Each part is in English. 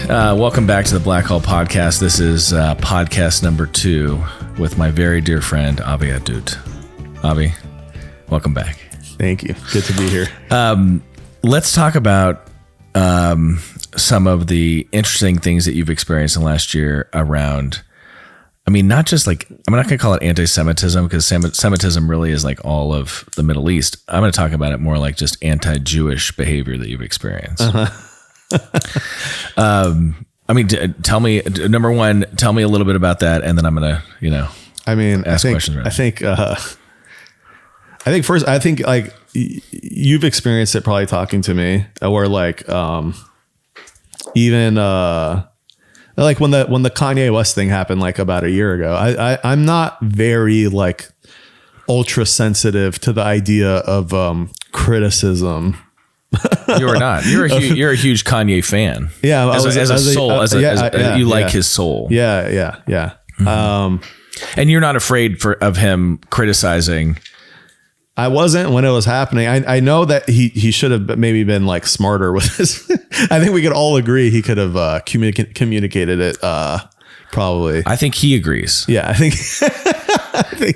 Welcome back to the Black Hole Podcast. This is podcast number 2 with my very dear friend, Avi Ahdoot. Avi, welcome back. Thank you. Good to be here. Let's talk about some of the interesting things that you've experienced in the last year around, I mean, not just like, I'm not going to call it anti-Semitism because Semitism really is like all of the Middle East. I'm going to talk about it more like just anti-Jewish behavior that you've experienced. I mean, tell me, number one, tell me a little bit about that. And then I'm going to, ask questions. I think first, like you've experienced it probably talking to me or like, even, like when the Kanye West thing happened, like about a year ago, I'm not very like ultra sensitive to the idea of, criticism. You are not. You're a huge Kanye fan. Yeah, you like his soul. Yeah. Mm-hmm. And you're not afraid of him criticizing. I wasn't when it was happening. I know that he should have maybe been like smarter with this. I think we could all agree he could have communicated it. Probably. I think he agrees. Yeah, I think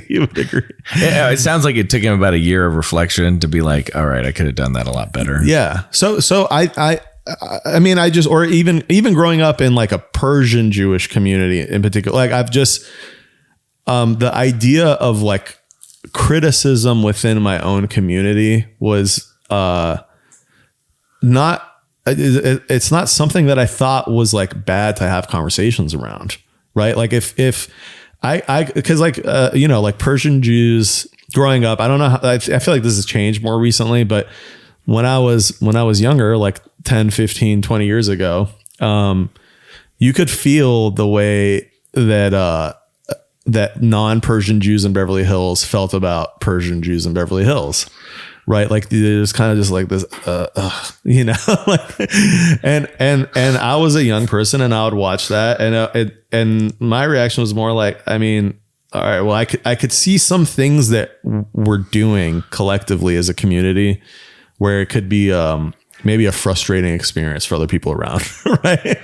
he would agree. Yeah, it sounds like it took him about a year of reflection to be like, all right, I could have done that a lot better. Yeah. So I mean, or even growing up in like a Persian Jewish community in particular, like I've just, the idea of like criticism within my own community was, it's not something that I thought was like bad to have conversations around. Right. Like if cause like, like Persian Jews growing up, I don't know how, I feel like this has changed more recently, but when I was younger, like 10, 15, 20 years ago, you could feel the way that, that non-Persian Jews in Beverly Hills felt about Persian Jews in Beverly Hills. Right. Like there's kind of just like this, like, and I was a young person and I would watch that and my reaction was more like, I mean, all right, well, I could see some things that we're doing collectively as a community where it could be, maybe a frustrating experience for other people around. Right.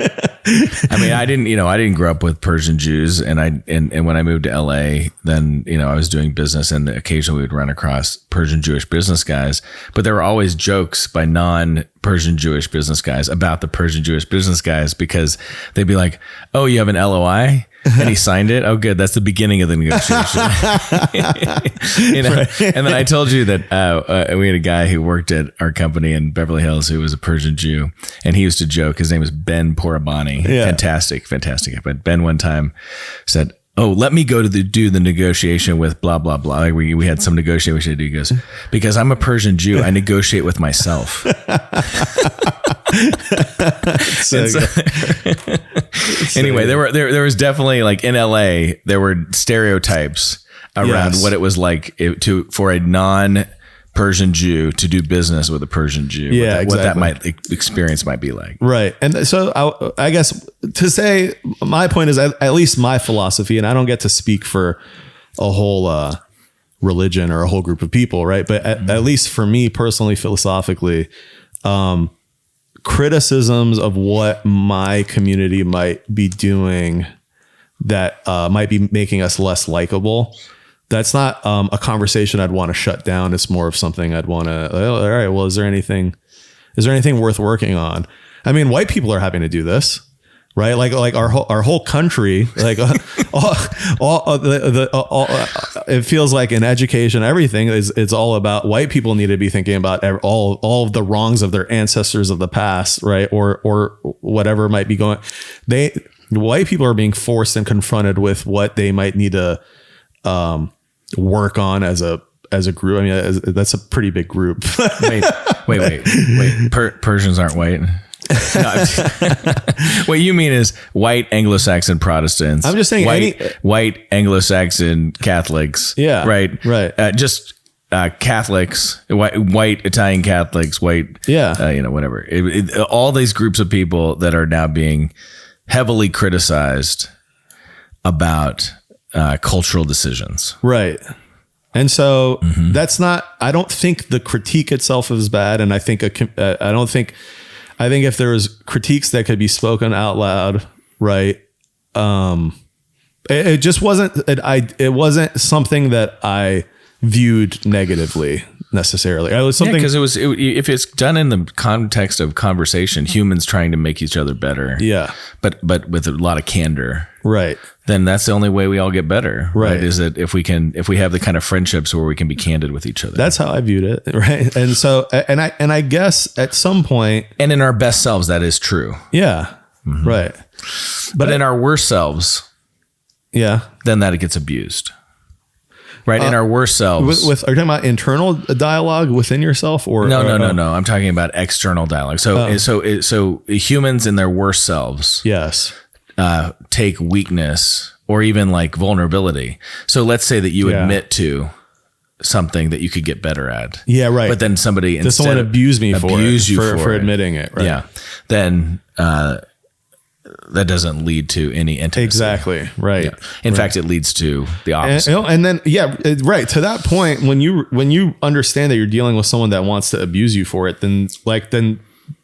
I mean, I didn't grow up with Persian Jews and when I moved to LA, then, I was doing business and occasionally we would run across Persian Jewish business guys, but there were always jokes by non-Persian Jewish business guys about the Persian Jewish business guys because they'd be like, oh, you have an LOI? And he signed it. Oh, good. That's the beginning of the negotiation. Right. And then I told you that we had a guy who worked at our company in Beverly Hills who was a Persian Jew, and he used to joke. His name was Ben Porabani. Yeah. Fantastic. But Ben one time said, "Oh, let me go to do the negotiation with blah blah blah." Like we had some negotiation. He goes, "Because I'm a Persian Jew, I negotiate with myself." Anyway, there was definitely like in LA, there were stereotypes around what it was like for a non-Persian Jew to do business with a Persian Jew. Yeah, what that experience might be like. Right. And so I guess to say my point is at least my philosophy, and I don't get to speak for a whole religion or a whole group of people. Right. But at least for me personally, philosophically, criticisms of what my community might be doing that might be making us less likable. That's not a conversation I'd want to shut down. It's more of something I'd want to, all right, well, is there anything worth working on? I mean, white people are having to do this, right? Like our whole country, like it feels like in education, everything it's all about white people need to be thinking about all of the wrongs of their ancestors of the past, right? Or whatever might be going. White people are being forced and confronted with what they might need to work on as a group. I mean, that's a pretty big group. wait. Persians aren't white. No, what you mean is white Anglo-Saxon Protestants. I'm just saying white Anglo-Saxon Catholics. Yeah. Right. Just Catholics, white Italian Catholics, white. Yeah. Whatever. All these groups of people that are now being heavily criticized about cultural decisions. Right. And so that's not, I don't think the critique itself is bad. And I think, I think if there was critiques that could be spoken out loud, right? It just wasn't, it wasn't something that I viewed negatively necessarily. It was something because if it's done in the context of conversation, humans trying to make each other better. Yeah. But with a lot of candor. Right. Then that's the only way we all get better. Right. Is that if we have the kind of friendships where we can be candid with each other. That's how I viewed it. Right. And so, and I guess at some point, and in our best selves, that is true. Yeah. Mm-hmm. Right. But in our worst selves, yeah, then that it gets abused. Right. In our worst selves. Are you talking about internal dialogue within yourself or? No. I'm talking about external dialogue. So humans in their worst selves. Yes. Take weakness or even like vulnerability. So let's say that you admit to something that you could get better at. Yeah. Right. But then somebody instead someone abuse me for admitting it. Right. Yeah. Then, that doesn't lead to any intimacy. Exactly. Right. Yeah. In fact, it leads to the opposite. And then, right. To that point, when you understand that you're dealing with someone that wants to abuse you for it, then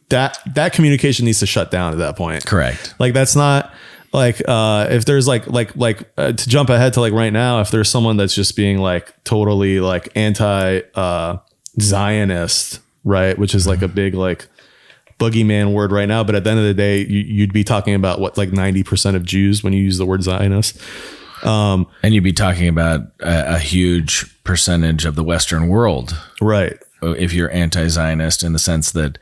that communication needs to shut down at that point. Correct. Like that's not like, if there's to jump ahead to like right now, if there's someone that's just being like totally like anti, Zionist, right. Which is like a big, like, boogeyman word right now, but at the end of the day, you'd be talking about what, like 90% of Jews when you use the word Zionist. And you'd be talking about a huge percentage of the Western world. Right. If you're anti-Zionist in the sense that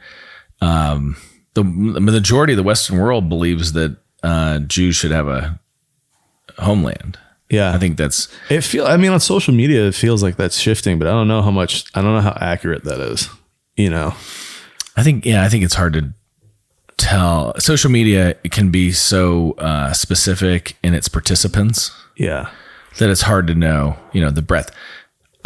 the majority of the Western world believes that Jews should have a homeland. Yeah. I think that's... on social media, it feels like that's shifting, but I don't know how accurate that is, you know? I think it's hard to tell. Social media can be so specific in its participants. Yeah. That it's hard to know, the breadth.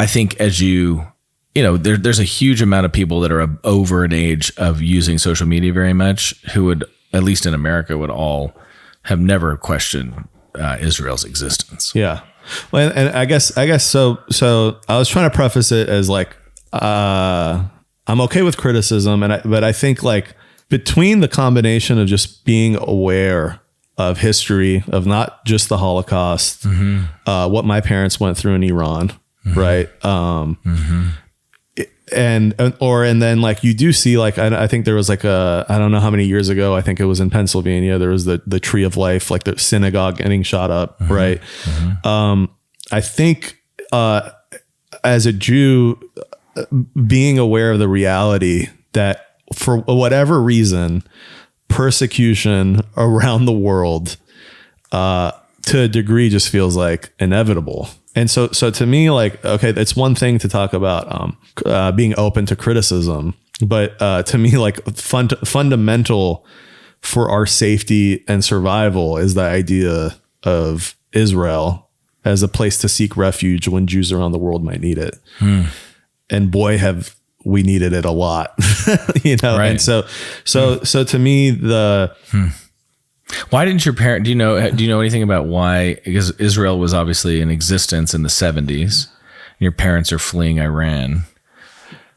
I think as there's a huge amount of people that are over an age of using social media very much who would, at least in America, would all have never questioned Israel's existence. Yeah. Well, and I guess so I was trying to preface it as like, I'm okay with criticism, but I think like between the combination of just being aware of history, of not just the Holocaust, what my parents went through in Iran, right? And then like you do see like I think there was like I don't know how many years ago, I think it was in Pennsylvania, there was the Tree of Life, like the synagogue getting shot up, right? I think as a Jew, being aware of the reality that for whatever reason, persecution around the world, to a degree just feels like inevitable. And so to me, like, okay, it's one thing to talk about, being open to criticism, but, to me, like fundamental for our safety and survival is the idea of Israel as a place to seek refuge when Jews around the world might need it. And boy, have we needed it a lot, Right. And so to me, why didn't your parent? Do you know anything about why? Because Israel was obviously in existence in the 70s. And your parents are fleeing Iran.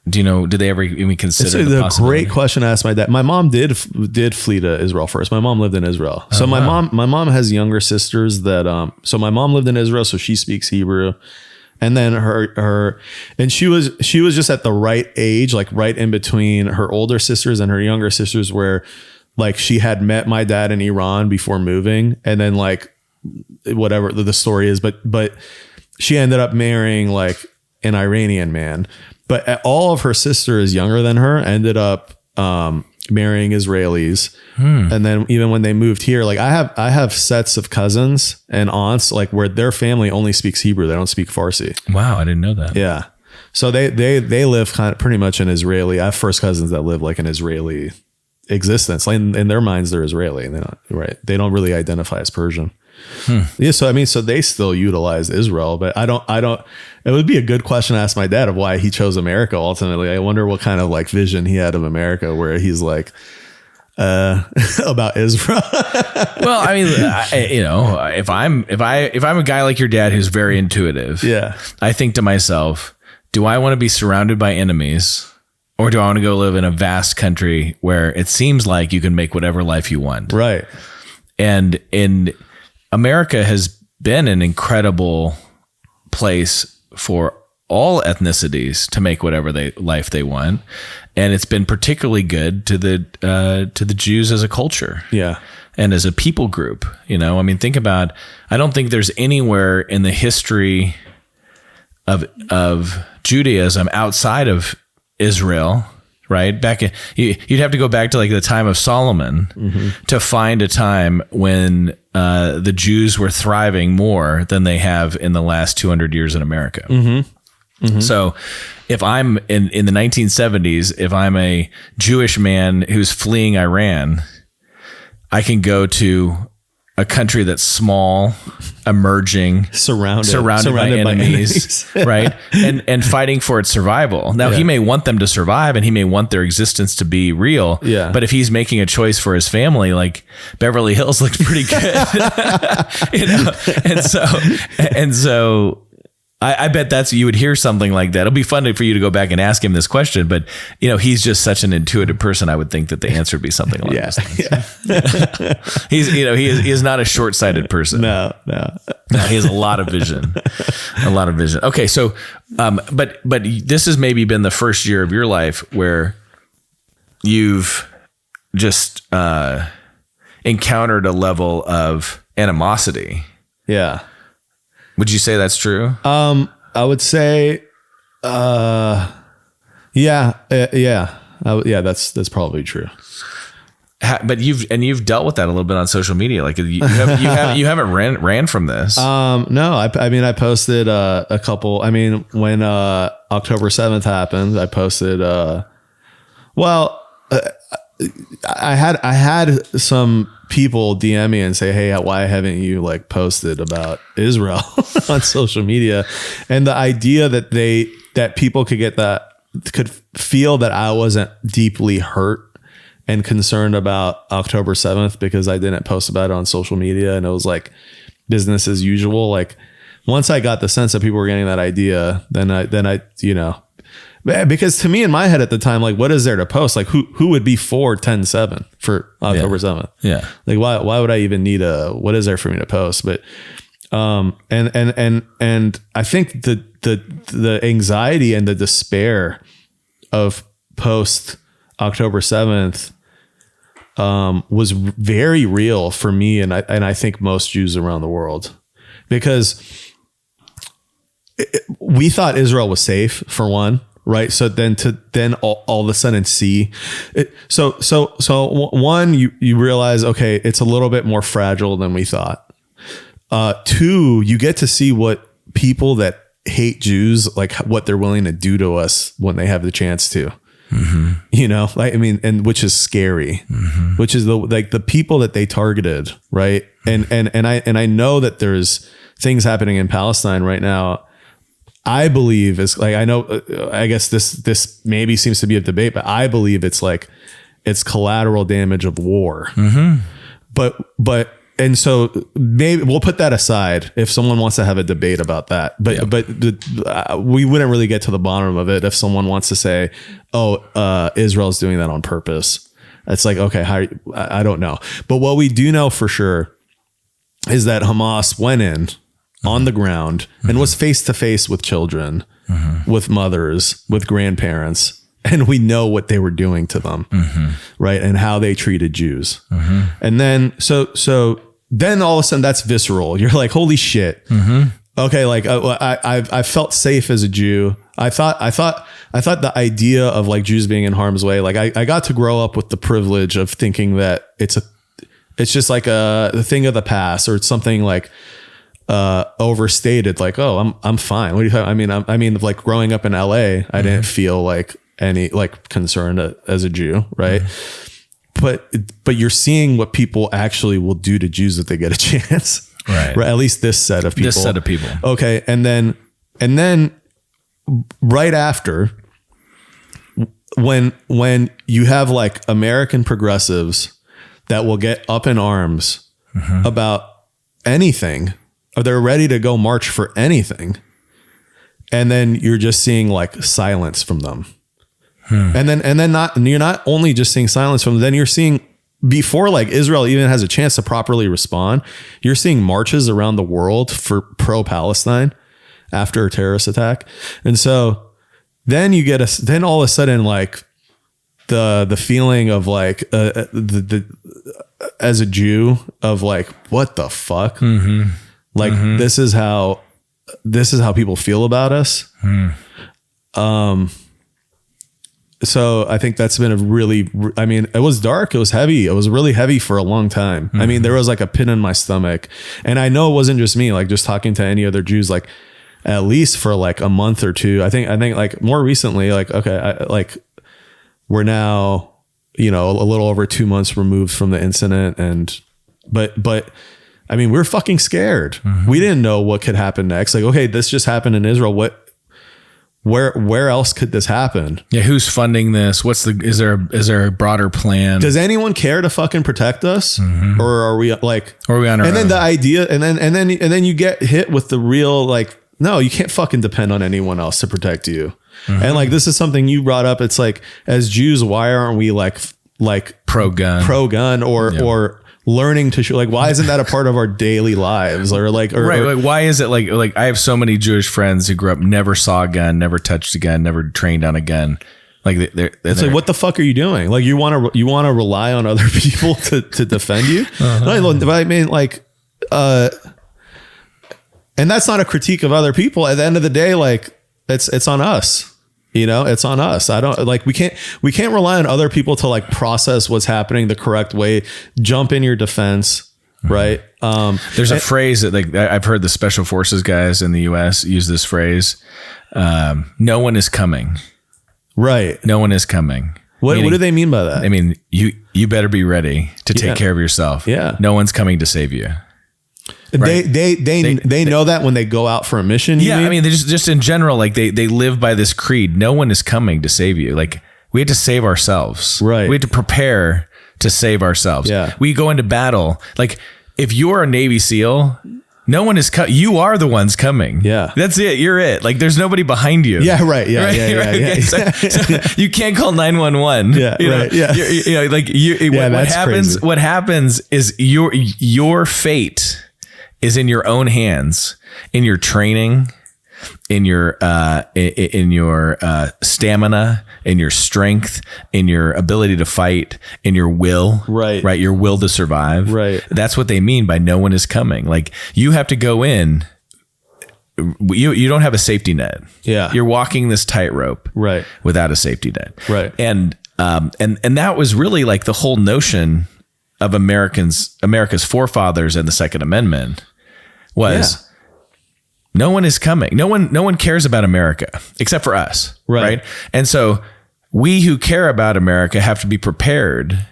Do you know? Did they ever even consider the possibility? Great question asked my dad. My mom did flee to Israel first. My mom lived in Israel. So my mom has younger sisters that. So my mom lived in Israel, so she speaks Hebrew. And then and she was just at the right age, like right in between her older sisters and her younger sisters, where like she had met my dad in Iran before moving. And then like whatever the story is, but she ended up marrying like an Iranian man, but all of her sisters younger than her ended up, marrying Israelis. And then even when they moved here, like I have sets of cousins and aunts like where their family only speaks Hebrew. They don't speak Farsi. Wow. I didn't know that. Yeah. So they live kind of pretty much an Israeli. I have first cousins that live like an Israeli existence. Like in their minds, they're Israeli and they don't really identify as Persian. Yeah. So, so they still utilize Israel, but I don't, it would be a good question to ask my dad of why he chose America. Ultimately, I wonder what kind of like vision he had of America where he's like, about Israel. Well, if I'm a guy like your dad, who's very intuitive, yeah, I think to myself, do I want to be surrounded by enemies Or do I want to go live in a vast country where it seems like you can make whatever life you want? Right. And in America has been an incredible place for all ethnicities to make whatever life they want. And it's been particularly good to the Jews as a culture. Yeah. And as a people group, I mean, think about, I don't think there's anywhere in the history of Judaism outside of Israel, right? You'd have to go back to like the time of Solomon to find a time when the Jews were thriving more than they have in the last 200 years in America. So if I'm in the 1970s, if I'm a Jewish man who's fleeing Iran, I can go to a country that's small, emerging, surrounded by enemies, right? And fighting for its survival. Now, he may want them to survive and he may want their existence to be real. Yeah. But if he's making a choice for his family, like Beverly Hills looks pretty good. And so I bet you would hear something like that. It'll be fun for you to go back and ask him this question, but he's just such an intuitive person. I would think that the answer would be something like this. He is not a short-sighted person. No, he has a lot of vision, Okay. So, but this has maybe been the first year of your life where you've just, encountered a level of animosity. Yeah. Would you say that's true? I would say, yeah. That's probably true. But you've dealt with that a little bit on social media. Like you haven't ran from this. No, I posted a couple. I mean, when October 7th happened, I posted. I had some people DM me and say, "Hey, why haven't you like posted about Israel on social media?" And the idea that people could feel that I wasn't deeply hurt and concerned about October 7th because I didn't post about it on social media, and it was like business as usual. Like once I got the sense that people were getting that idea, then I because to me in my head at the time, like what is there to post? Like who would be for 10/7 for October 7th? Yeah. Like why would I even need what is there for me to post? But and I think the anxiety and the despair of post October 7th was very real for me and I think most Jews around the world, because we thought Israel was safe for one. Right. So then all of a sudden see it. So one, you realize, okay, it's a little bit more fragile than we thought. Two, you get to see what people that hate Jews, like what they're willing to do to us when they have the chance to, and which is scary, which is the people that they targeted. Right. And I know that there's things happening in Palestine right now. I believe is like, I guess this maybe seems to be a debate, but I believe it's collateral damage of war. But so maybe we'll put that aside if someone wants to have a debate about that, but we wouldn't really get to the bottom of it if someone wants to say, Israel's doing that on purpose. It's like, okay, I don't know. But what we do know for sure is that Hamas went in on the ground and was face to face with children, with mothers, with grandparents. And we know what they were doing to them. Right. And how they treated Jews. And then, so then all of a sudden that's visceral. You're like, holy shit. Okay. Like I felt safe as a Jew. I thought the idea of like Jews being in harm's way, like I got to grow up with the privilege of thinking that it's just like the thing of the past, or it's something like, overstated, like, I'm fine. What do you think? I mean, like growing up in LA, I didn't feel like any like concern as a Jew. Right. But you're seeing what people actually will do to Jews if they get a chance. Right. At least this set of people. Okay. And then right after, when you have like American progressives that will get up in arms about anything, or they're ready to go march for anything, and then you're just seeing like silence from them. And then you're not only just seeing silence from them, then you're seeing, before like Israel even has a chance to properly respond, you're seeing marches around the world for pro-Palestine after a terrorist attack. And so then you get then all of a sudden, like the feeling of like, as a Jew of like, what the fuck? Like, this is how people feel about us. So I think that's been it was dark. It was heavy. It was really heavy for a long time. I mean, there was like a pit in my stomach, and I know it wasn't just me, like just talking to any other Jews, like at least for like a month or two. I think like more recently, like, okay, we're now, a little over 2 months removed from the incident. But I mean, we're fucking scared. We didn't know what could happen next. Like, okay, this just happened in Israel. Where else could this happen? Yeah. Who's funding this? Is there a broader plan? Does anyone care to fucking protect us? Or are we like, or are we on our and then own? the idea, and then you get hit with the real, like, no, you can't fucking depend on anyone else to protect you. And like, this is something you brought up. It's like, as Jews, why aren't we like pro gun or learning to shoot? Like, why isn't that a part of our daily lives? Or like, why is it like I have so many Jewish friends who grew up, never saw a gun, never touched a gun, never trained on a gun. Like it's like, what the fuck are you doing? Like, you want to rely on other people to defend you? But I mean, like, and that's not a critique of other people. At the end of the day, like, it's on us. It's on us. I don't like, we can't rely on other people to like process what's happening the correct way, jump in your defense. Right. There's a phrase that, like, I've heard the special forces guys in the US use this phrase. No one is coming. Right. No one is coming. What do they mean by that? I mean, you better be ready to take care of yourself. Yeah. No one's coming to save you. Right. They know that when they go out for a mission. Yeah, I mean, they just in general, like they live by this creed. No one is coming to save you. Like, we have to save ourselves. Right. We have to prepare to save ourselves. Yeah. We go into battle. Like, if you're a Navy SEAL, no one is you are the ones coming. Yeah. That's it. You're it. Like, there's nobody behind you. Yeah. Right. Yeah. Right? Yeah. Right? Yeah. So you can't call 911. Yeah. Right. Yeah. What happens is your fate is in your own hands, in your training, in your stamina, in your strength, in your ability to fight, in your will, right? Your will to survive. Right. That's what they mean by no one is coming. Like, you have to go in. You don't have a safety net. Yeah. You're walking this tightrope. Right. Without a safety net. Right. And that was really like the whole notion of America's forefathers and the Second Amendment was no one is coming. No one cares about America except for us. Right. And so we who care about America have to be prepared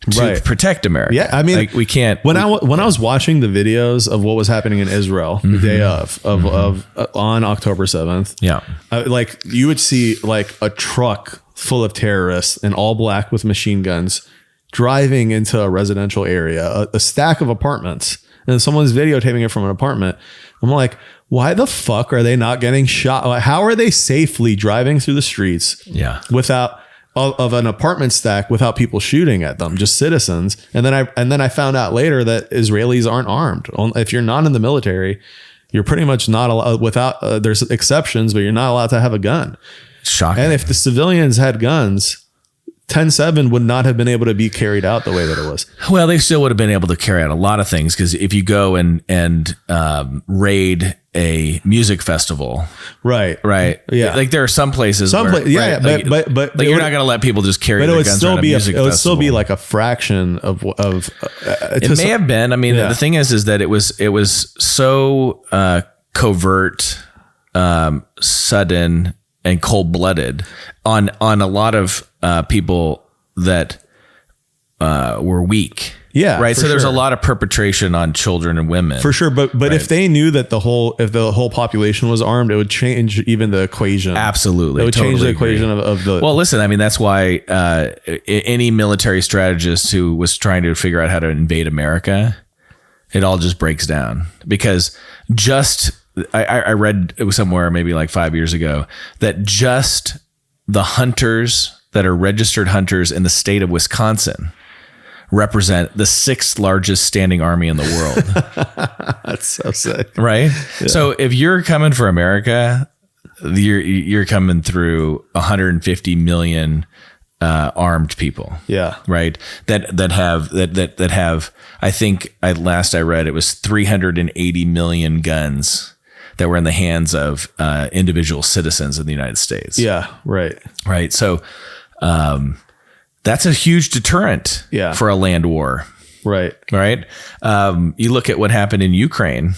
to protect America. Yeah. I mean, like, we can't. When I was watching the videos of what was happening in Israel the day of on October 7th. Yeah. Like, you would see like a truck full of terrorists in all black with machine guns driving into a residential area, a stack of apartments, and someone's videotaping it from an apartment. I'm like, why the fuck are they not getting shot? How are they safely driving through the streets without of an apartment stack without people shooting at them, just citizens? And then I found out later that Israelis aren't armed. If you're not in the military, you're pretty much not allowed, without there's exceptions, but you're not allowed to have a gun. Shocking. And if the civilians had guns, 10-7 would not have been able to be carried out the way that it was. Well, they still would have been able to carry out a lot of things, because if you go and raid a music festival, right, yeah, like there are some places, but you're not going to let people just carry their guns around a music festival. It would still be like a fraction of it may have been. I mean, the thing is that it was so covert, sudden, and cold-blooded on a lot of people that were weak. Yeah. Right. So there's a lot of perpetration on children and women. For sure. But if they knew that the whole population was armed, it would change even the equation. Absolutely. It would change the equation of the. Well, listen, I mean, that's why any military strategist who was trying to figure out how to invade America, it all just breaks down, because I read it was somewhere maybe like 5 years ago that just the hunters that are registered hunters in the state of Wisconsin represent the 6th largest standing army in the world. That's so sick. Right? Yeah. So if you're coming for America, you're coming through 150 million armed people. Yeah. Right. That have, I think last I read, it was 380 million guns that were in the hands of individual citizens in the United States. Yeah. Right. Right. So that's a huge deterrent for a land war. Right. Right. You look at what happened in Ukraine.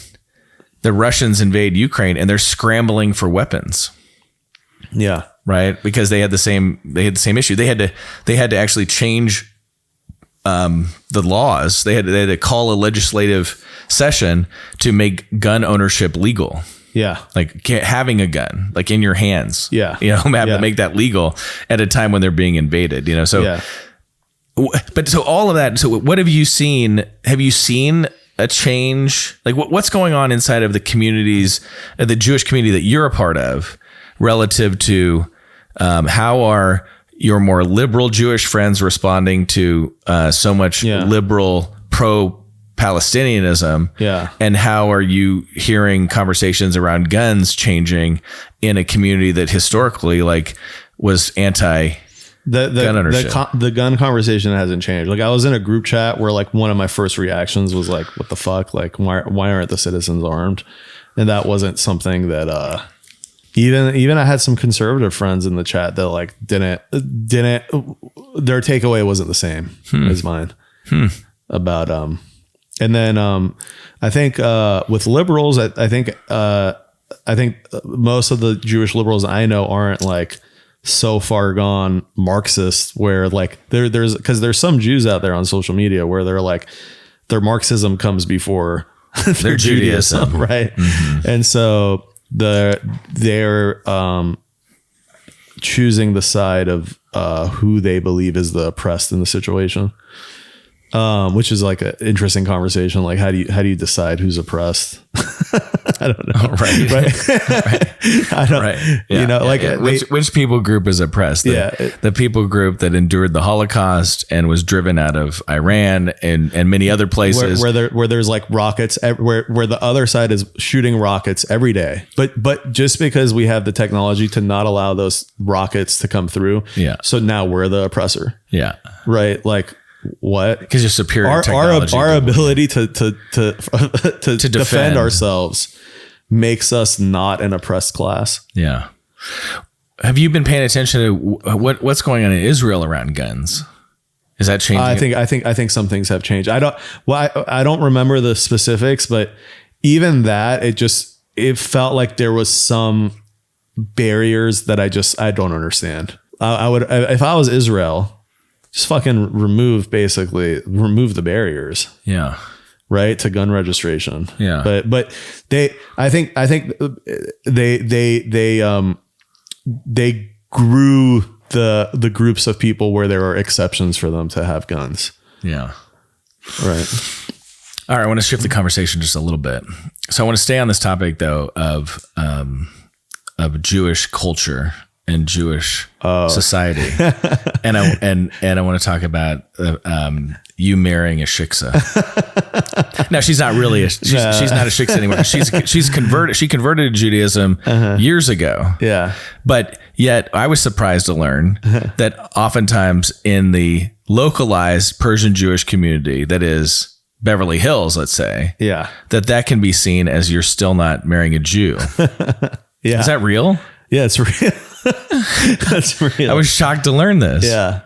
The Russians invade Ukraine and they're scrambling for weapons. Yeah. Right. Because they had the same issue. They had to actually change the laws. They had to call a legislative session to make gun ownership legal. Yeah. Like having a gun, like in your hands. Yeah. Have to make that legal at a time when they're being invaded, so, but so all of that. So what have you seen? Have you seen a change? Like what's going on inside of the communities, the Jewish community that you're a part of relative to, how are your more liberal Jewish friends responding to, so much liberal pro-Palestinianism? Yeah. And how are you hearing conversations around guns changing in a community that historically was anti gun ownership? The gun conversation hasn't changed. Like I was in a group chat where one of my first reactions was like, what the fuck? Like why aren't the citizens armed? And that wasn't something that, even I had some conservative friends in the chat that didn't their takeaway wasn't the same as mine about, and then I think with liberals, I think most of the Jewish liberals I know aren't so far gone Marxists where there's some Jews out there on social media where they're their Marxism comes before their Judaism, right? Mm-hmm. And so they're choosing the side of who they believe is the oppressed in the situation. Which is an interesting conversation. Like, how do you decide who's oppressed? I don't know. Right. I don't, right. Yeah. Which people group is oppressed? The people group that endured the Holocaust and was driven out of Iran and many other places where there's rockets, where the other side is shooting rockets every day. But just because we have the technology to not allow those rockets to come through. Yeah. So now we're the oppressor. Yeah. Right. What? Because you're superior technology. Our ability to defend ourselves makes us not an oppressed class. Yeah. Have you been paying attention to what's going on in Israel around guns? Is that changing? I think some things have changed. I don't remember the specifics, but even that, it felt like there was some barriers that I don't understand. I would, if I was Israel, just fucking remove the barriers. Yeah. Right. To gun registration. Yeah. But I think they grew the groups of people where there are exceptions for them to have guns. Yeah. Right. All right. I want to shift the conversation just a little bit. So I want to stay on this topic though of Jewish culture and Jewish society, and I want to talk about you marrying a shiksa. Now she's not really she's not a shiksa anymore. She's converted. She converted to Judaism years ago. Yeah, but yet I was surprised to learn that oftentimes in the localized Persian Jewish community, that is Beverly Hills, let's say, that can be seen as you're still not marrying a Jew. Yeah, is that real? Yeah, it's real. That's real. I was shocked to learn this. Yeah.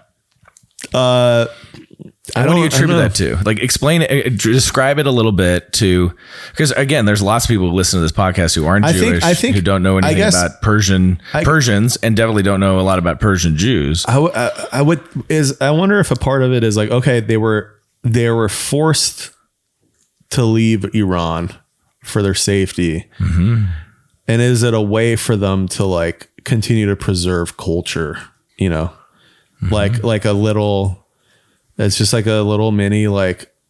What do you attribute that to? Explain it, describe it a little bit because again, there's lots of people who listen to this podcast who aren't Jewish, who don't know anything about Persians and definitely don't know a lot about Persian Jews. I wonder if a part of it is okay, they were forced to leave Iran for their safety. Mm-hmm. And is it a way for them to continue to preserve culture, mm-hmm. like a little, it's just a little mini,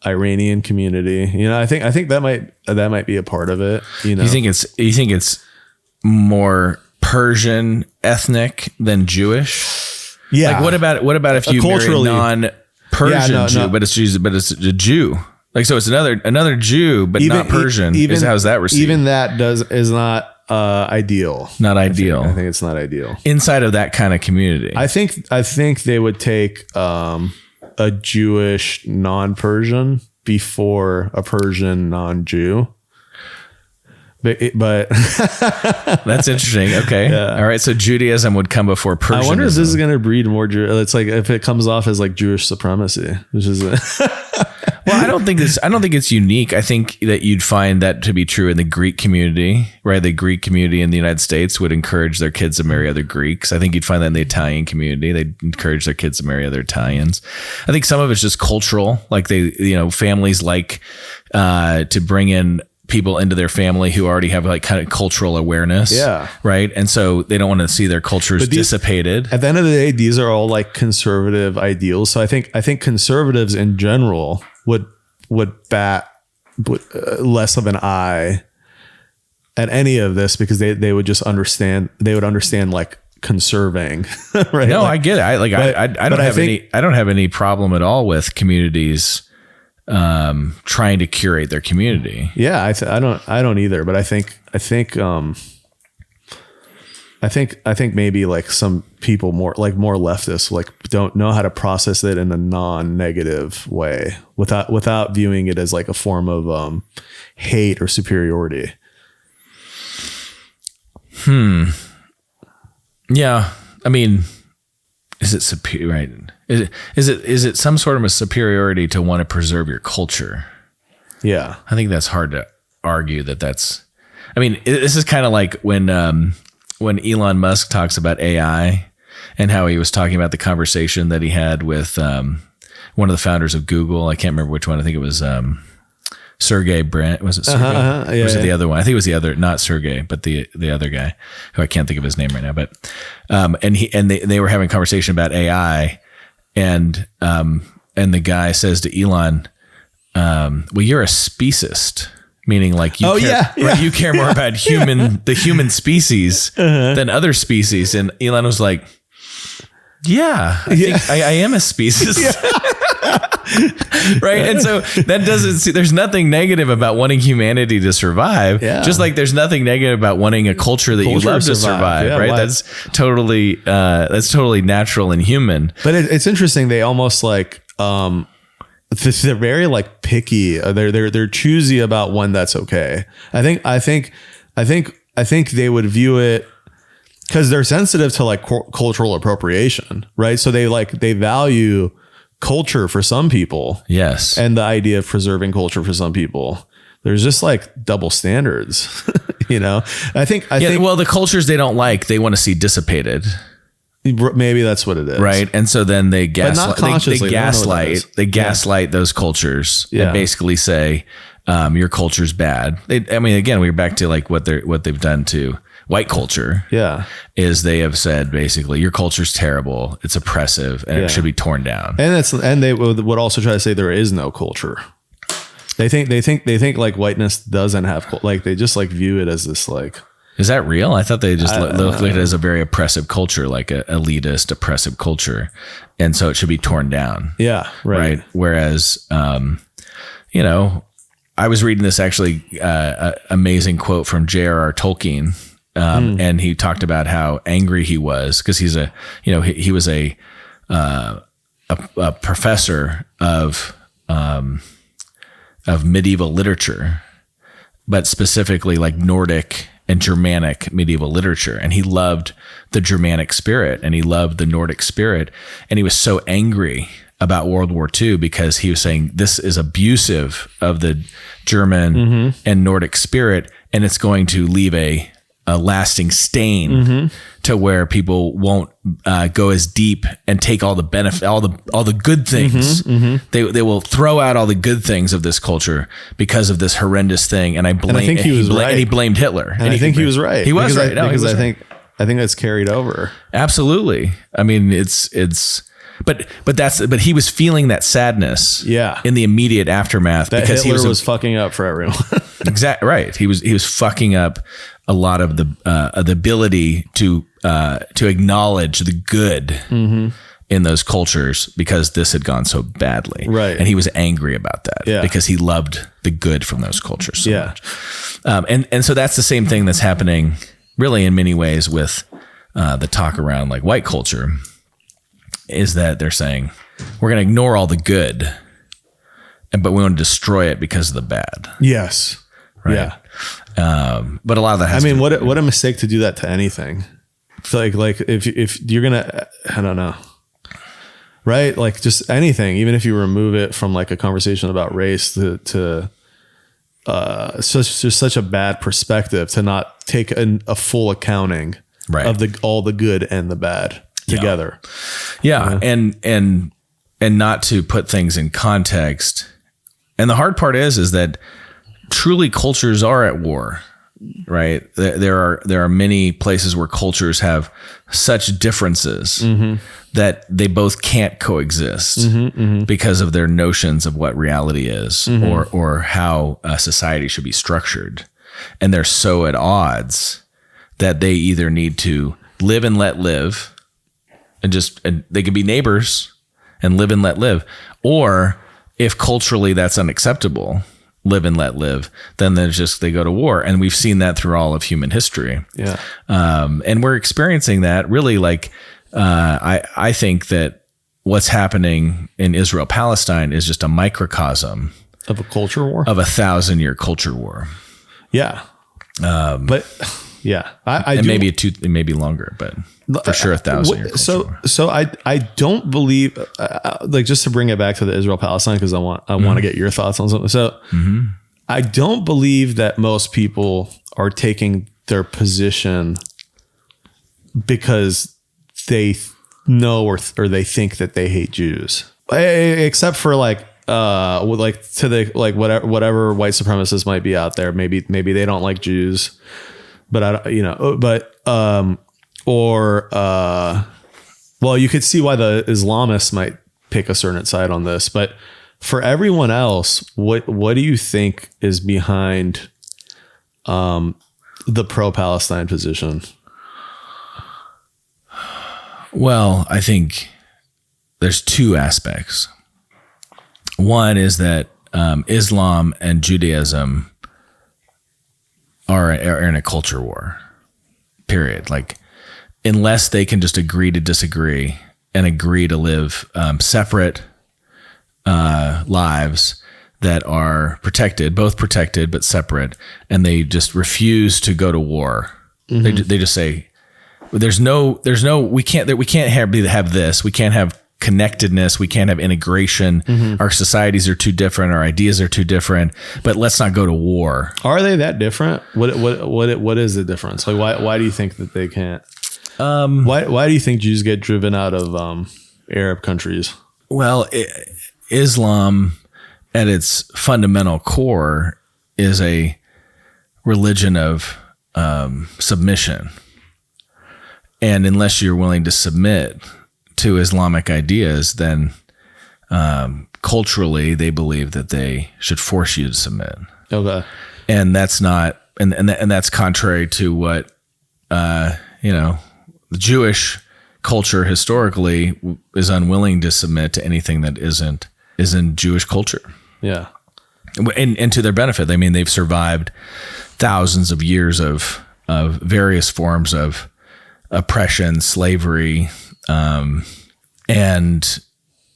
Iranian community, I think that might be a part of it. You think it's more Persian ethnic than Jewish? Yeah. Like what about if you marry a non-Persian Jew, but it's a Jew? Like, so it's another Jew, but not Persian. How's that received? Even that is not ideal. Not ideal. I think it's not ideal inside of that kind of community. I think they would take a Jewish non-Persian before a Persian non-Jew. But that's interesting. Okay. Yeah. All right. So Judaism would come before Persianism. I wonder if this is going to breed more. It's like if it comes off as like Jewish supremacy, which is. Well, I don't think it's unique. I think that you'd find that to be true in the Greek community, right? The Greek community in the United States would encourage their kids to marry other Greeks. I think you'd find that in the Italian community, they'd encourage their kids to marry other Italians. I think some of it's just cultural. Like families like to bring in people into their family who already have like kind of cultural awareness. Yeah. Right. And so they don't want to see their cultures dissipated. At the end of the day, these are all like conservative ideals. So I think conservatives in general would bat less of an eye at any of this because they would just understand. They would understand like conserving. Right. No, I get it. I don't have any problem at all with communities trying to curate their community. Yeah, I don't either. But I think maybe like some people more leftists like don't know how to process it in a non-negative way without viewing it as like a form of hate or superiority. Yeah, I mean, is it superior? Right? Is it some sort of a superiority to want to preserve your culture? Yeah, I think that's hard to argue that's. I mean, this is kind of like when Elon Musk talks about AI and how he was talking about the conversation that he had with one of the founders of Google. I can't remember which one. I think it was Sergey Brin. Was it Sergey? Yeah, or was it the other one? I think it was the other, not Sergey, but the other guy who I can't think of his name right now. But they were having a conversation about AI, and the guy says to Elon, "Well, you're a speciesist." Meaning like you you care more about the human species than other species. And Elon was like, I think I am a species. Right. And so that there's nothing negative about wanting humanity to survive. Yeah. Just like there's nothing negative about wanting a culture that you love to survive. Yeah, right. That's totally natural and human. But it's interesting. They almost like, they're very like picky. They're choosy about when that's okay. I think they would view it because they're sensitive to like cultural appropriation, right? So they value culture for some people, yes, and the idea of preserving culture for some people. There's just like double standards, you know. I think well, the cultures they don't like, they want to see dissipated. Maybe that's what it is. Right. And so then they gaslight those cultures and basically say, your culture's bad. Again, we're back to like what they've done to white culture. Yeah. Is they have said basically your culture's terrible. It's oppressive and it should be torn down. And they would also try to say there is no culture. They think like whiteness doesn't have, like, they just like view it as this like, is that real? I thought they just looked at it as a very oppressive culture, like an elitist, oppressive culture. And so it should be torn down. Yeah. Right. Whereas, I was reading this actually amazing quote from J.R.R. Tolkien. And he talked about how angry he was because he was a professor of medieval literature, but specifically like Nordic and Germanic medieval literature. And he loved the Germanic spirit and he loved the Nordic spirit. And he was so angry about World War II because he was saying this is abusive of the German and Nordic spirit. And it's going to leave a lasting stain to where people won't go as deep and take all the benefit, all the good things. They will throw out all the good things of this culture because of this horrendous thing. And I think he was right. And he blamed Hitler. And I think he was right. He was right. I think that's carried over. Absolutely. I mean, it's But he was feeling that sadness. Yeah. In the immediate aftermath That because Hitler was fucking up for everyone. Exactly right. He was fucking up a lot of the ability to acknowledge the good in those cultures because this had gone so badly. Right. And he was angry about that because he loved the good from those cultures so much. And so that's the same thing that's happening really in many ways with the talk around like white culture is that they're saying we're going to ignore all the good, but we want to destroy it because of the bad. Yes. Right. Yeah. But a lot of that has what a mistake to do that to anything. Like if you're gonna, I don't know, right? Like just anything, even if you remove it from like a conversation about race to such a bad perspective to not take a full accounting of all the good and the bad together. Yeah. And not to put things in context. And the hard part is that truly cultures are at war, right? There are many places where cultures have such differences that they both can't coexist because of their notions of what reality is or how a society should be structured. And they're so at odds that they either need to live and let live and they can be neighbors and live and let live. Or if culturally that's unacceptable, live and let live, then they go to war. And we've seen that through all of human history. Yeah. And we're experiencing that really like, I think that what's happening in Israel, Palestine is just a microcosm of a culture war, of 1,000-year culture war. Yeah. But yeah, and maybe it may be longer, but for sure 1,000-year culture war. So I don't believe, like just to bring it back to the Israel Palestine, because I want to get your thoughts on something. So I don't believe that most people are taking their position because they know or they think that they hate Jews, except for like to the like whatever white supremacists might be out there. Maybe they don't like Jews. But well, you could see why the Islamists might pick a certain side on this, but for everyone else, what do you think is behind, the pro-Palestine position? Well, I think there's two aspects. One is that, Islam and Judaism are in a culture war, period. Like, unless they can just agree to disagree and agree to live separate lives that are both protected but separate, and they just refuse to go to war. They just say, "There's no, we can't have this. We can't have connectedness. We can't have integration. Our societies are too different. Our ideas are too different. But let's not go to war." Are they that different? What is the difference? Like, why do you think that they can't? Why do you think Jews get driven out of Arab countries? Well, Islam, at its fundamental core, is a religion of submission, and unless you're willing to submit to Islamic ideas, then culturally they believe that they should force you to submit. Okay. And that's not, and that's contrary to what, the Jewish culture historically is unwilling to submit to anything that isn't Jewish culture. Yeah. And to their benefit. I mean, they've survived thousands of years of various forms of oppression, slavery, and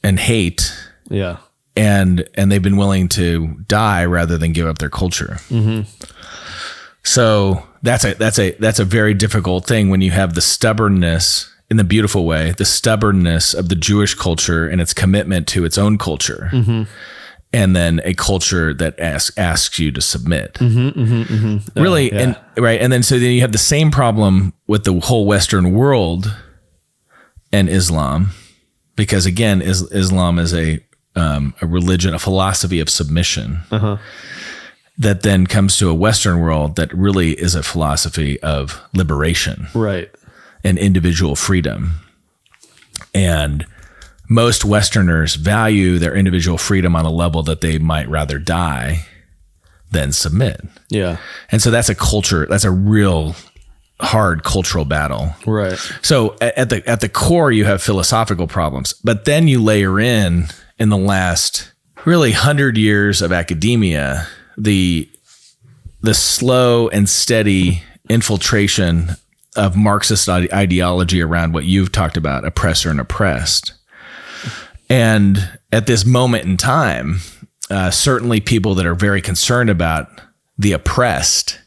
hate. Yeah. And they've been willing to die rather than give up their culture. So that's a very difficult thing when you have the stubbornness, in the beautiful way, the stubbornness of the Jewish culture and its commitment to its own culture. And then a culture that asks you to submit. Really. Yeah. And right. And then, so then you have the same problem with the whole Western world and Islam, because again, Islam is a religion, a philosophy of submission that then comes to a Western world that really is a philosophy of liberation, right, and individual freedom. And most Westerners value their individual freedom on a level that they might rather die than submit. Yeah. And so that's a real hard cultural battle. Right. So at the core, you have philosophical problems, but then you layer in the last really 100 years of academia, the slow and steady infiltration of Marxist ideology around what you've talked about, oppressor and oppressed. And at this moment in time, certainly people that are very concerned about the oppressed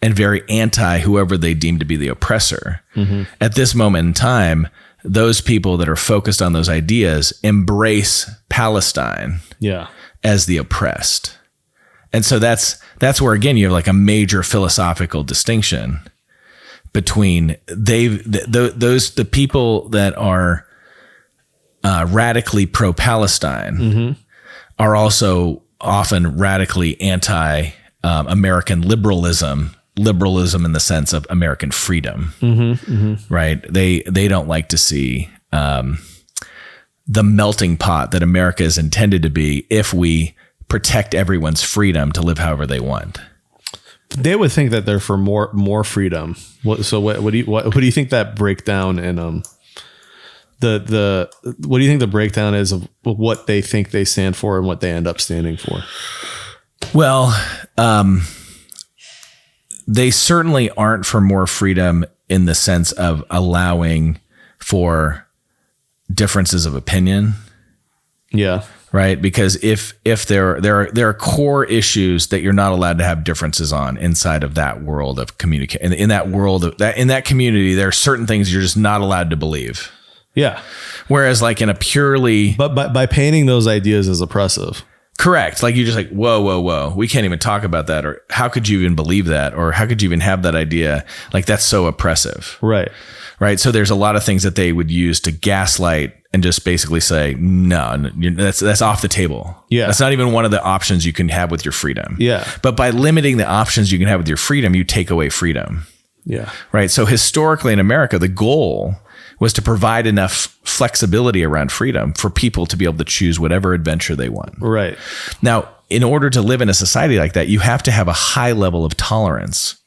and very anti whoever they deem to be the oppressor. Mm-hmm. At this moment in time, those people that are focused on those ideas embrace Palestine as the oppressed. And so that's where, again, you have like a major philosophical distinction between the people that are radically pro-Palestine are also often radically anti-American liberalism in the sense of American freedom, right? They don't like to see the melting pot that America is intended to be if we protect everyone's freedom to live however they want. They would think that they're for more freedom. What do you think that breakdown in what do you think the breakdown is of what they think they stand for and what they end up standing for? Well, they certainly aren't for more freedom in the sense of allowing for differences of opinion. Yeah. Right. Because if there are core issues that you're not allowed to have differences on inside of that world of communication. In that community, there are certain things you're just not allowed to believe. Yeah. Whereas like in a purely, but by painting those ideas as oppressive. Correct. Like you're just like, whoa. We can't even talk about that. Or how could you even believe that? Or how could you even have that idea? Like that's so oppressive. Right. Right. So there's a lot of things that they would use to gaslight and just basically say, no, that's off the table. Yeah. That's not even one of the options you can have with your freedom. Yeah. But by limiting the options you can have with your freedom, you take away freedom. Yeah. Right. So historically in America, the goal was to provide enough flexibility around freedom for people to be able to choose whatever adventure they want. Right. Now, in order to live in a society like that, you have to have a high level of tolerance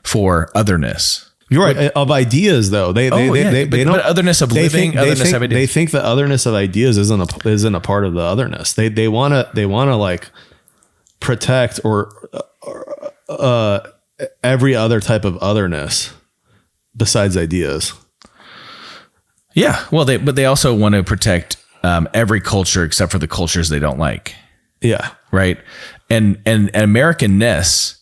for otherness. You're right. Of ideas, though, they don't. But otherness of living, otherness of ideas. They think the otherness of ideas isn't a part of the otherness. They want to like protect or every other type of otherness besides ideas. Yeah. Well, they also want to protect every culture except for the cultures they don't like. Yeah. Right. And Americanness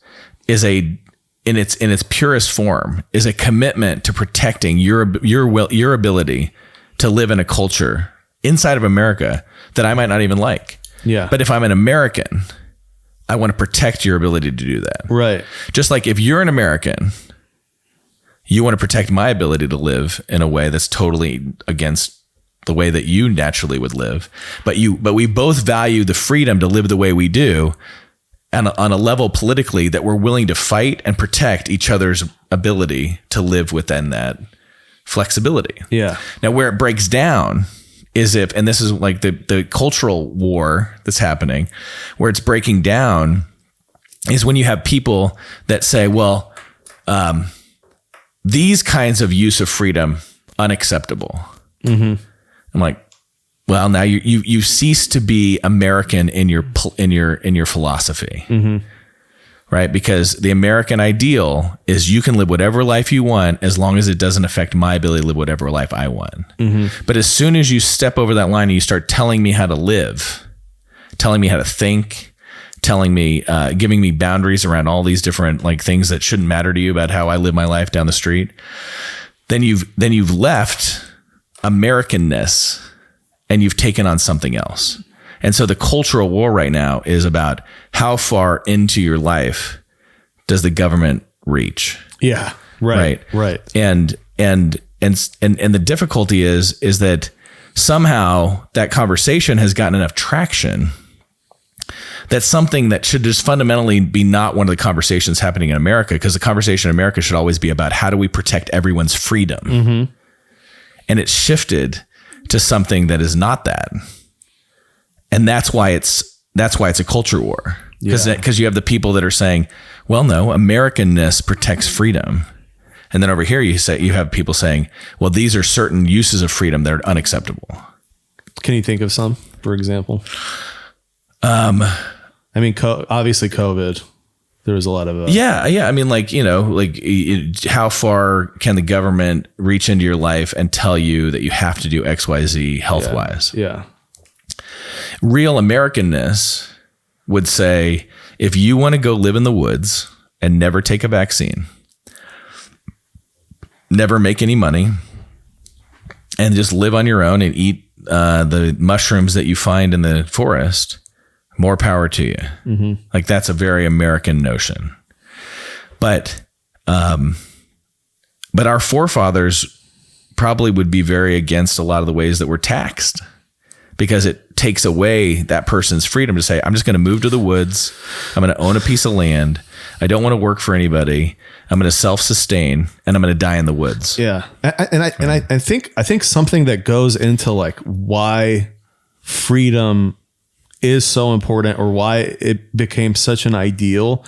is in its purest form is a commitment to protecting your ability to live in a culture inside of America that I might not even like. Yeah. But if I'm an American, I want to protect your ability to do that. Right. Just like if you're an American, you want to protect my ability to live in a way that's totally against the way that you naturally would live. But we both value the freedom to live the way we do and on a level politically that we're willing to fight and protect each other's ability to live within that flexibility. Yeah. Now, where it breaks down is and this is like the cultural war that's happening, where it's breaking down is when you have people that say, well, these kinds of use of freedom, unacceptable. Mm-hmm. I'm like, well, now you cease to be American in your philosophy, right? Because the American ideal is you can live whatever life you want as long as it doesn't affect my ability to live whatever life I want. Mm-hmm. But as soon as you step over that line and you start telling me how to live, telling me how to think, telling me, giving me boundaries around all these different like things that shouldn't matter to you about how I live my life down the street, then you've left Americanness and you've taken on something else. And so the cultural war right now is about how far into your life does the government reach? Yeah. Right. And the difficulty is that somehow that conversation has gotten enough traction that's something that should just fundamentally be not one of the conversations happening in America, because the conversation in America should always be about how do we protect everyone's freedom. Mm-hmm. And it's shifted to something that is not that. And that's why it's a culture war. Because you have the people that are saying, well, no, Americanness protects freedom. And then over here you have people saying, well, these are certain uses of freedom that are unacceptable. Can you think of some, for example? I mean, obviously COVID, there was a lot of... Yeah. I mean, how far can the government reach into your life and tell you that you have to do X, Y, Z health-wise? Yeah. Real Americanness would say, if you want to go live in the woods and never take a vaccine, never make any money, and just live on your own and eat the mushrooms that you find in the forest, more power to you. Mm-hmm. Like, that's a very American notion. But our forefathers probably would be very against a lot of the ways that we're taxed, because it takes away that person's freedom to say, I'm just going to move to the woods. I'm going to own a piece of land. I don't want to work for anybody. I'm going to self-sustain, and I'm going to die in the woods. Yeah. I think something that goes into like why freedom is so important, or why it became such an ideal,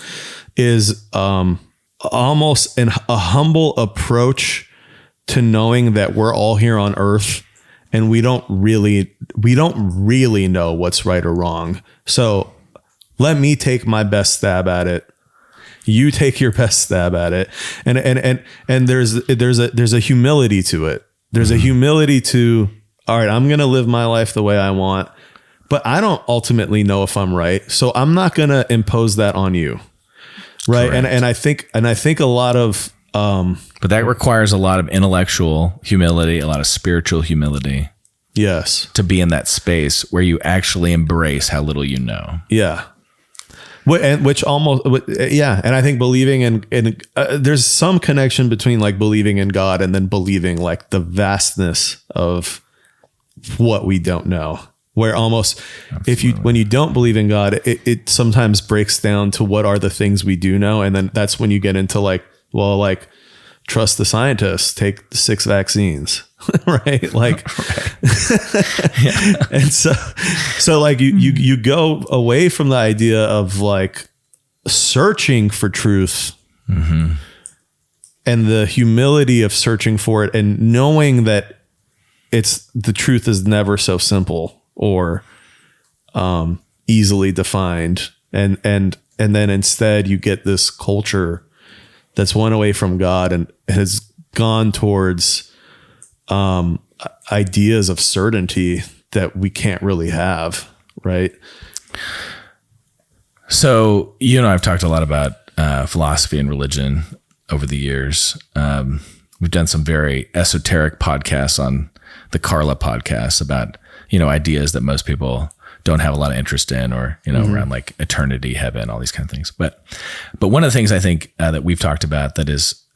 is almost a humble approach to knowing that we're all here on earth and we don't really know what's right or wrong. So let me take my best stab at it. You take your best stab at it. And there's a humility to it. There's a humility to, all right, I'm going to live my life the way I want, but I don't ultimately know if I'm right. So I'm not going to impose that on you. Right. Correct. And I think a lot of, but that requires a lot of intellectual humility, a lot of spiritual humility. Yes. To be in that space where you actually embrace how little you know. Yeah. And I think believing in there's some connection between like believing in God and then believing like the vastness of what we don't know. Where almost when you don't believe in God, it sometimes breaks down to what are the things we do know. And then that's when you get into like, well, like, trust the scientists, take 6 vaccines, right? Like, yeah. And so like you go away from the idea of like searching for truth, mm-hmm. and the humility of searching for it, and knowing that the truth is never so simple or easily defined, and then instead you get this culture that's went away from God and has gone towards ideas of certainty that we can't really have, right? So you and I have talked a lot about philosophy and religion over the years. We've done some very esoteric podcasts on the Carla podcast about, ideas that most people don't have a lot of interest in, or, mm-hmm. around like eternity, heaven, all these kind of things. But one of the things I think that we've talked about that is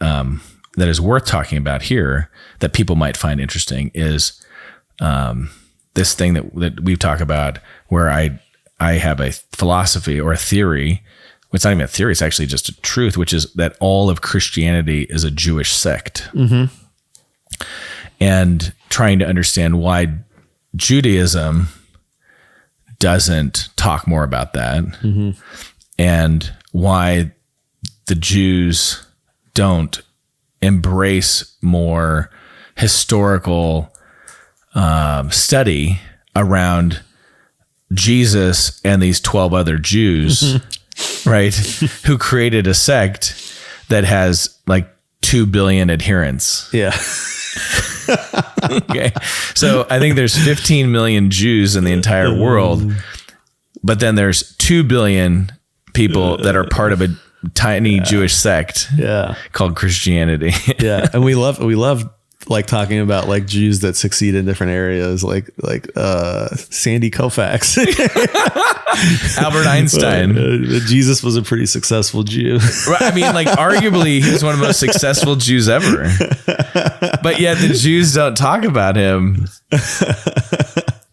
worth talking about here that people might find interesting is this thing that we've talked about, where I have a philosophy or a theory. It's not even a theory. It's actually just a truth, which is that all of Christianity is a Jewish sect. Mm-hmm. And trying to understand why Judaism doesn't talk more about that, mm-hmm. and why the Jews don't embrace more historical study around Jesus and these 12 other Jews, right, who created a sect that has like 2 billion adherents. Yeah. Okay. So I think there's 15 million Jews in the entire world, but then there's 2 billion people that are part of a tiny Jewish sect called Christianity. Yeah. And we love like talking about like Jews that succeed in different areas, like Sandy Koufax, Albert Einstein. Jesus was a pretty successful Jew. I mean, like arguably he was one of the most successful Jews ever, but yet the Jews don't talk about him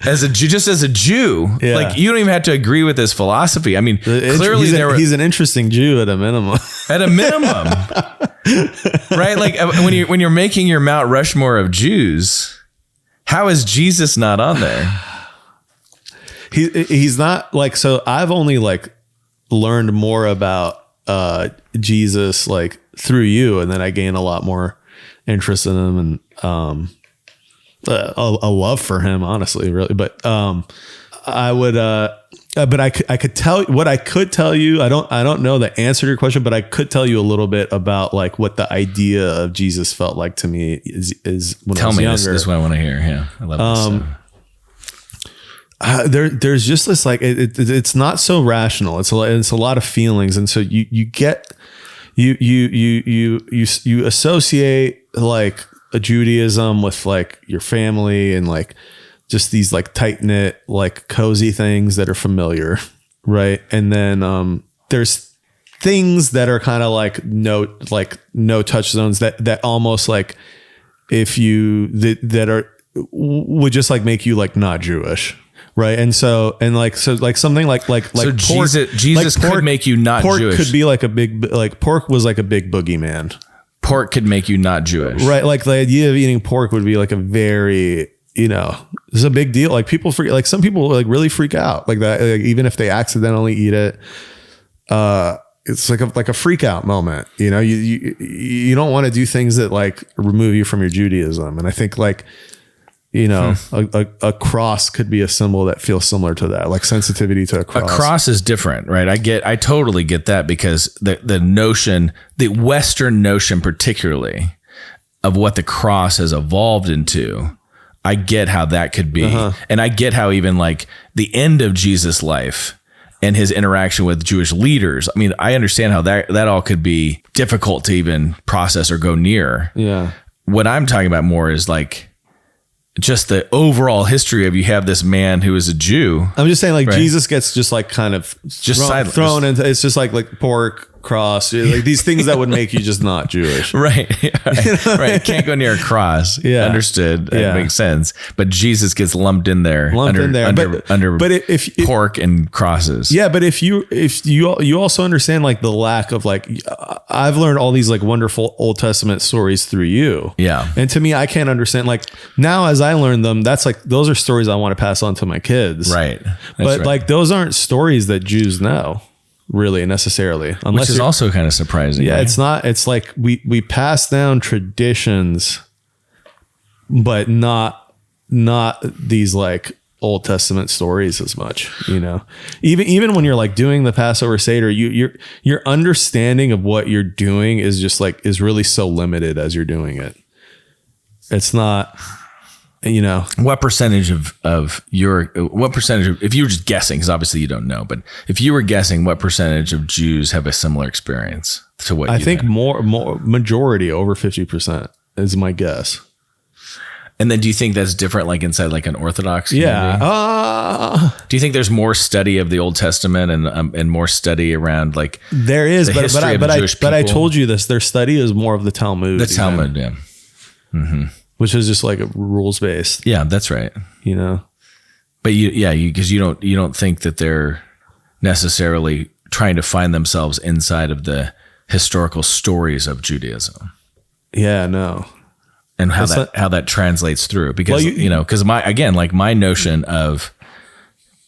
as a Jew, just as a Jew. Yeah. Like you don't even have to agree with his philosophy. I mean, clearly he's an interesting Jew at a minimum. At a minimum. Right? Like when you're making your Mount Rushmore of Jews, How is Jesus not on there? He's not like, so I've only like learned more about Jesus like through you, and then I gain a lot more interest in him and a love for him, honestly, really. But I would but I could tell what I could tell you. I don't know the answer to your question, but I could tell you a little bit about like what the idea of Jesus felt like to me is when I was younger. This is what I want to hear. Yeah, I love this. There's just this like it's not so rational. It's a lot of feelings, and so you associate like a Judaism with like your family and like just these like tight knit like cozy things that are familiar, right? And then there's things that are kind of like no touch zones that almost like if you that are would just like make you like not Jewish. Right. And so something like so pork, Jesus like pork, could make you not pork Jewish. Could be like a big, like pork was like a big boogeyman. Pork could make you not Jewish. Right. Like the idea of eating pork would be like a very, it's a big deal. Like people forget, like some people like really freak out like that. Like, even if they accidentally eat it, it's like a freak out moment. You don't want to do things that like remove you from your Judaism. And I think like, a cross could be a symbol that feels similar to that, like sensitivity to a cross. A cross is different, right? I totally get that, because the notion, the Western notion particularly, of what the cross has evolved into, I get how that could be. And I get how even like the end of Jesus' life and his interaction with Jewish leaders, I mean, I understand how that all could be difficult to even process or go near. Yeah. What I'm talking about more is like, just the overall history of, you have this man who is a Jew. I'm just saying, like, right? Jesus gets just like kind of just thrown into, it's just like pork, cross, like these things that would make you just not Jewish. Right. Right. Can't go near a cross. Yeah. Understood. That makes sense. But Jesus gets lumped in there. But if pork and crosses. Yeah. But if you also understand like the lack of like, I've learned all these like wonderful Old Testament stories through you. Yeah. And to me, I can't understand, like, now as I learn them, that's like, those are stories I want to pass on to my kids. Right. But like, those aren't stories that Jews know, really, necessarily, which is also kind of surprising. Yeah, right? it's not. It's like we pass down traditions, but not these like Old Testament stories as much. Even when you're like doing the Passover Seder, your understanding of what you're doing is just like is really so limited as you're doing it. It's not. What percentage if you were just guessing, because obviously you don't know, but if you were guessing, what percentage of Jews have a similar experience to what I think more majority, over 50% is my guess. And then do you think that's different, like inside like an Orthodox community? Yeah. Do you think there's more study of the Old Testament and more study around like there is, but I told you this, their study is more of the Talmud. The Talmud, yeah. Mm-hmm. Which is just like a rules based. Yeah, that's right. But because you don't think that they're necessarily trying to find themselves inside of the historical stories of Judaism. Yeah, no. And how that translates through, because because my notion of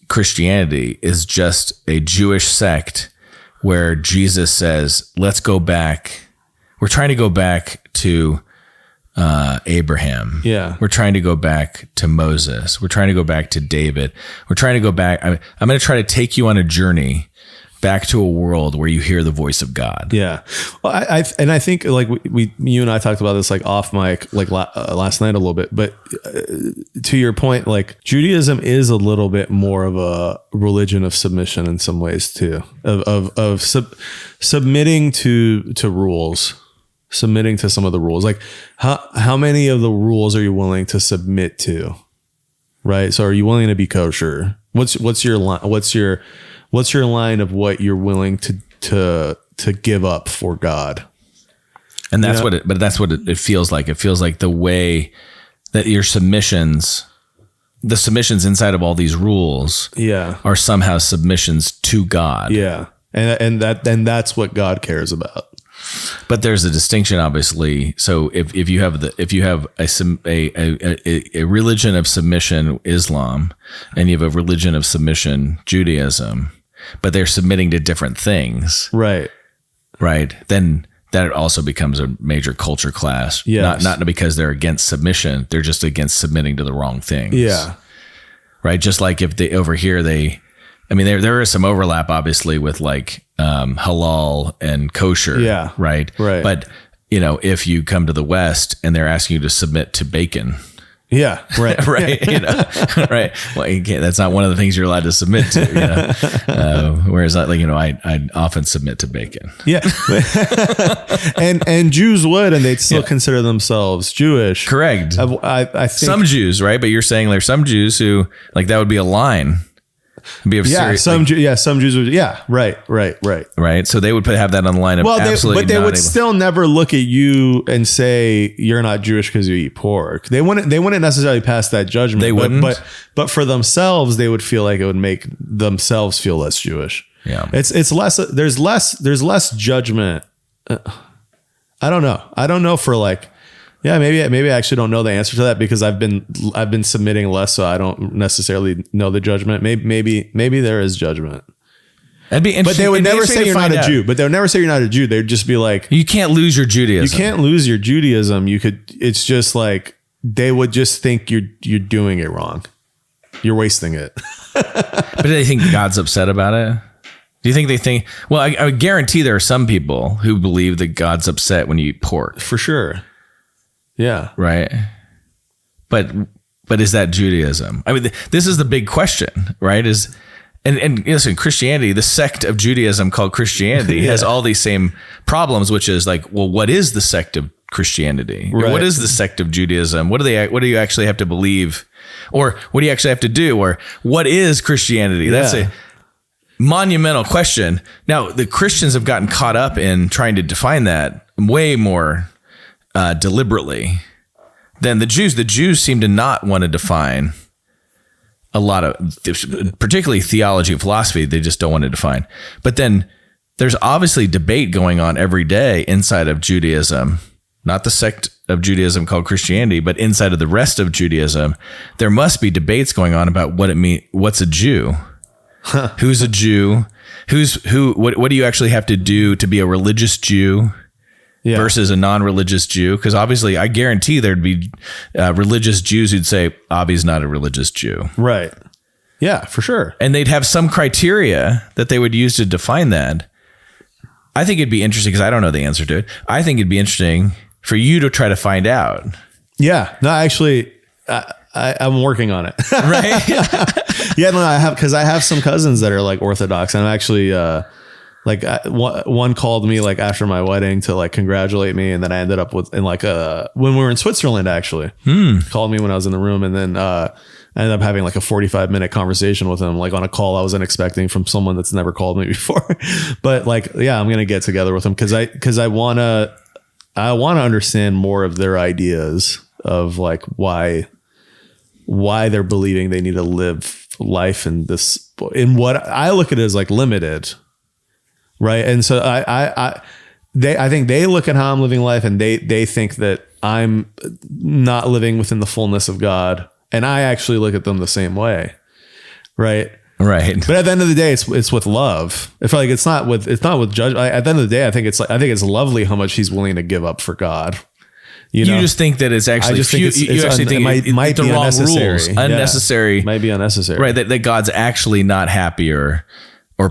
Christianity is just a Jewish sect where Jesus says, let's go back. We're trying to go back to Abraham. Yeah. We're trying to go back to Moses. We're trying to go back to David. We're trying to go back. I'm going to try to take you on a journey back to a world where you hear the voice of God. Yeah. Well, I think like you and I talked about this like off mic, like last night a little bit, but to your point, like Judaism is a little bit more of a religion of submission in some ways too, of submitting to rules. Submitting to some of the rules, like how many of the rules are you willing to submit to, right? So are you willing to be kosher? What's your line? What's your line of what you're willing to give up for God? And that's what it feels like. It feels like the way that your submissions, the submissions inside of all these rules, are somehow submissions to God. Yeah, and that's what God cares about. But there's a distinction, obviously. So if you have a religion of submission, Islam, and you have a religion of submission, Judaism, but they're submitting to different things, right? Then that also becomes a major culture clash. Yes. Not because they're against submission, they're just against submitting to the wrong things. Yeah. Right. Just like if they over here, there is some overlap, obviously, with like halal and kosher. Yeah. Right. But, if you come to the West and they're asking you to submit to bacon. Yeah. Right. Right. Right. Well, you can't, that's not one of the things you're allowed to submit to, whereas I often submit to bacon. Yeah. and Jews would, and they'd still consider themselves Jewish. Correct. I think some Jews, right? But you're saying there's some Jews who that would be a line. Some Jews would. Yeah. Right. Right. So they would have that on the line of absolutely. But they would still never look at you and say you're not Jewish because you eat pork. They wouldn't necessarily pass that judgment. They wouldn't. But for themselves, they would feel like it would make themselves feel less Jewish. Yeah. It's less. There's less judgment. I don't know for like. Yeah, maybe I actually don't know the answer to that because I've been submitting less, so I don't necessarily know the judgment. Maybe there is judgment. That'd be interesting. But they would never say you're not a Jew. But they would never say you're not a Jew. They'd just be like, you can't lose your Judaism. You can't lose your Judaism. It's just like they would just think you're doing it wrong. You're wasting it. But do they think God's upset about it? Do you think they think? Well, I would guarantee there are some people who believe that God's upset when you eat pork. For sure. Yeah. Right. But is that Judaism? I mean, this is the big question, right? And listen, Christianity, the sect of Judaism called Christianity has all these same problems, which is like, well, what is the sect of Christianity? Right. What is the sect of Judaism? What do you actually have to believe? Or what do you actually have to do? Or what is Christianity? That's a monumental question. Now, the Christians have gotten caught up in trying to define that way more deliberately than the Jews. The Jews seem to not want to define a lot of, particularly theology and philosophy. They just don't want to define. But then there's obviously debate going on every day inside of Judaism, not the sect of Judaism called Christianity, but inside of the rest of Judaism. There must be debates going on about what it means. What's a Jew? Who's a Jew? What do you actually have to do to be a religious Jew? Yeah. Versus a non-religious Jew, because obviously I guarantee there'd be religious Jews who'd say Avi's not a religious Jew, right? Yeah, for sure. And they'd have some criteria that they would use to define that. I think it'd be interesting because I don't know the answer to it. I think it'd be interesting for you to try to find out. Yeah, no, actually, I'm working on it. Right? Yeah, no, I have some cousins that are like Orthodox, and I'm actually. Like one called me like after my wedding to like congratulate me, and then I ended up when we were in Switzerland actually. Called me when I was in the room, and then I ended up having like a 45-minute conversation with him, like on a call I wasn't expecting from someone that's never called me before. But like, yeah, I'm gonna get together with him because I wanna understand more of their ideas of like why they're believing they need to live life in what I look at it as like limited. Right. And so I think they look at how I'm living life and they think that I'm not living within the fullness of God. And I actually look at them the same way. Right. Right. But at the end of the day, it's with love. It's like, it's not with judgment. At the end of the day, I think it's lovely how much he's willing to give up for God. You just think that it's actually, you actually think it might the be wrong unnecessary. rules, unnecessary. Yeah, might be unnecessary. Right. That God's actually not happy or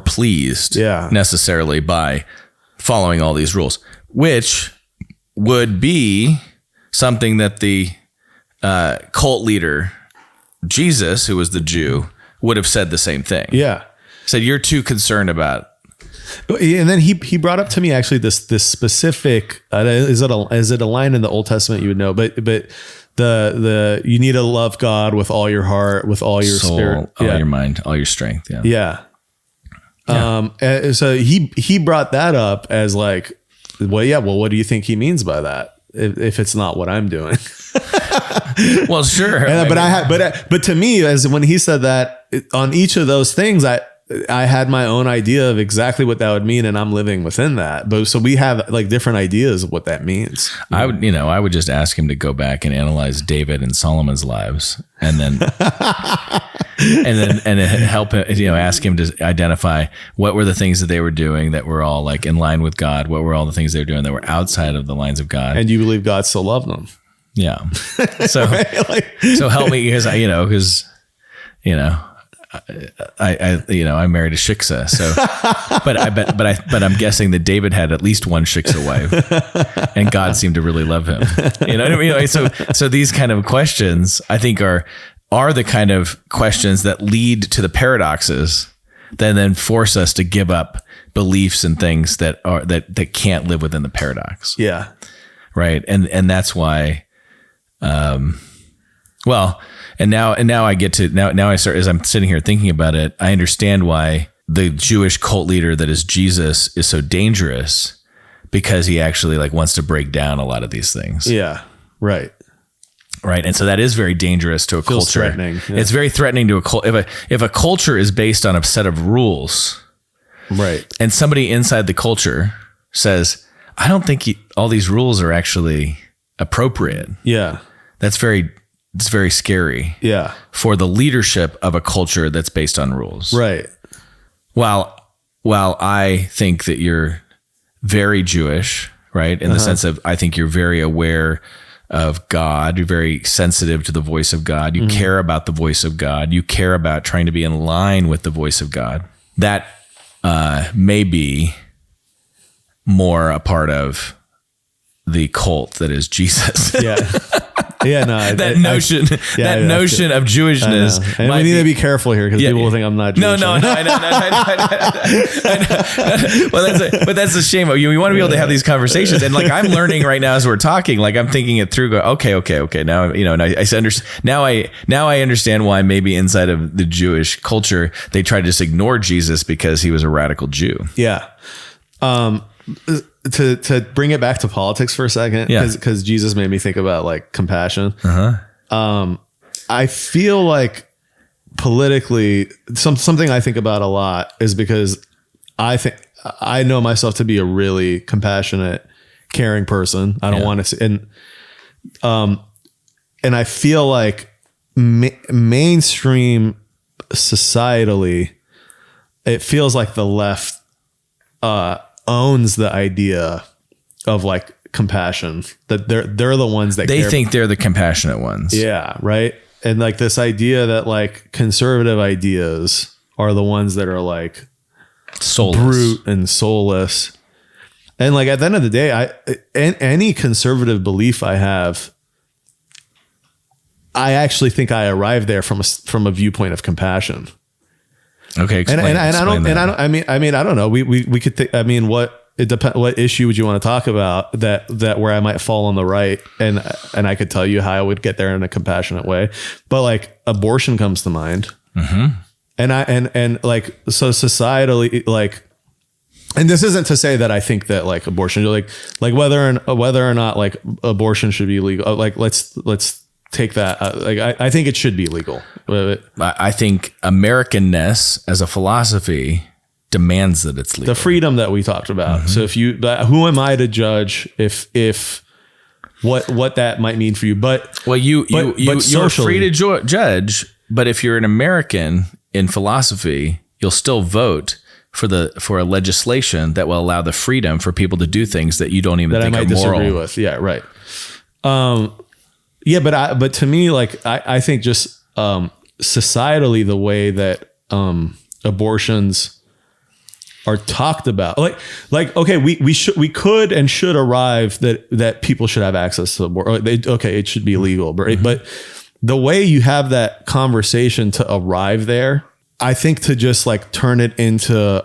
pleased necessarily by following all these rules, which would be something that the cult leader, Jesus, who was the Jew, would have said the same thing. Yeah. Said, you're too concerned about. And then he brought up to me actually this specific, is it a line in the Old Testament you would know, but the you need to love God with all your heart, with all your soul, spirit, all your mind, all your strength. Yeah. Yeah. So he brought that up as like, well, what do you think he means by that? If it's not what I'm doing. Well, sure. But to me, as when he said that on each of those things, I had my own idea of exactly what that would mean, and I'm living within that. But so we have like different ideas of what that means. I would just ask him to go back and analyze David and Solomon's lives, and then and then help him, ask him to identify what were the things that they were doing that were all like in line with God. What were all the things they were doing that were outside of the lines of God? And you believe God still loved them? Yeah. So right? So help me, because I married a shiksa. So, but I'm guessing that David had at least one shiksa wife, and God seemed to really love him. You know what I mean? Like, so these kind of questions, I think, are the kind of questions that lead to the paradoxes that then force us to give up beliefs and things that can't live within the paradox. Yeah. Right. And that's why, And now I get to now I start, as I'm sitting here thinking about it, I understand why the Jewish cult leader that is Jesus is so dangerous, because he actually like wants to break down a lot of these things. Yeah. Right. Right. And so that is very dangerous to a Feels culture. threatening. Yeah. It's very threatening to a cult. If a culture is based on a set of rules, right, and somebody inside the culture says, I don't think all these rules are actually appropriate. Yeah. It's very scary. Yeah. For the leadership of a culture that's based on rules. Right. While I think that you're very Jewish, right? In the sense of, I think you're very aware of God. You're very sensitive to the voice of God. You care about the voice of God. You care about trying to be in line with the voice of God. That may be more a part of the cult that is Jesus. Yeah. Yeah, no, that notion of Jewishness. And we need to be careful here, because people will think I'm not Jewish. No. I know. Well, that's a shame. We want to be able to have these conversations, and like I'm learning right now as we're talking. Like I'm thinking it through. Go, okay. Now and I understand. Now I understand why maybe inside of the Jewish culture they try to just ignore Jesus because he was a radical Jew. Yeah. To bring it back to politics for a second, because Jesus made me think about like compassion. I feel like politically, something I think about a lot is because I think I know myself to be a really compassionate, caring person. I don't want to, and I feel like mainstream societally, it feels like the left owns the idea of like compassion, that they're the ones that they think they're the compassionate ones. Yeah. Right. And like this idea that like conservative ideas are the ones that are like soulless, brute and soulless. And like at the end of the day, any conservative belief I have, I actually think I arrived there from a viewpoint of compassion. Okay, explain, I don't know. We could think. I mean, what issue would you want to talk about that where I might fall on the right, and I could tell you how I would get there in a compassionate way. But like abortion comes to mind, and like so societally, like, and this isn't to say that I think that like abortion, like whether or not like abortion should be legal. Like let's take that. I think it should be legal. I think Americanness as a philosophy demands that it's legal. The freedom that we talked about. So who am I to judge if what that might mean for you? But you're free to judge. But if you're an American in philosophy, you'll still vote for a legislation that will allow the freedom for people to do things that you don't even think are moral. Disagree with. Yeah, right. Yeah, but to me, like I think just societally, the way that abortions are talked about, like okay, we could and should arrive that people should have access to abortion. Okay, it should be legal, but the way you have that conversation to arrive there, I think to just like turn it into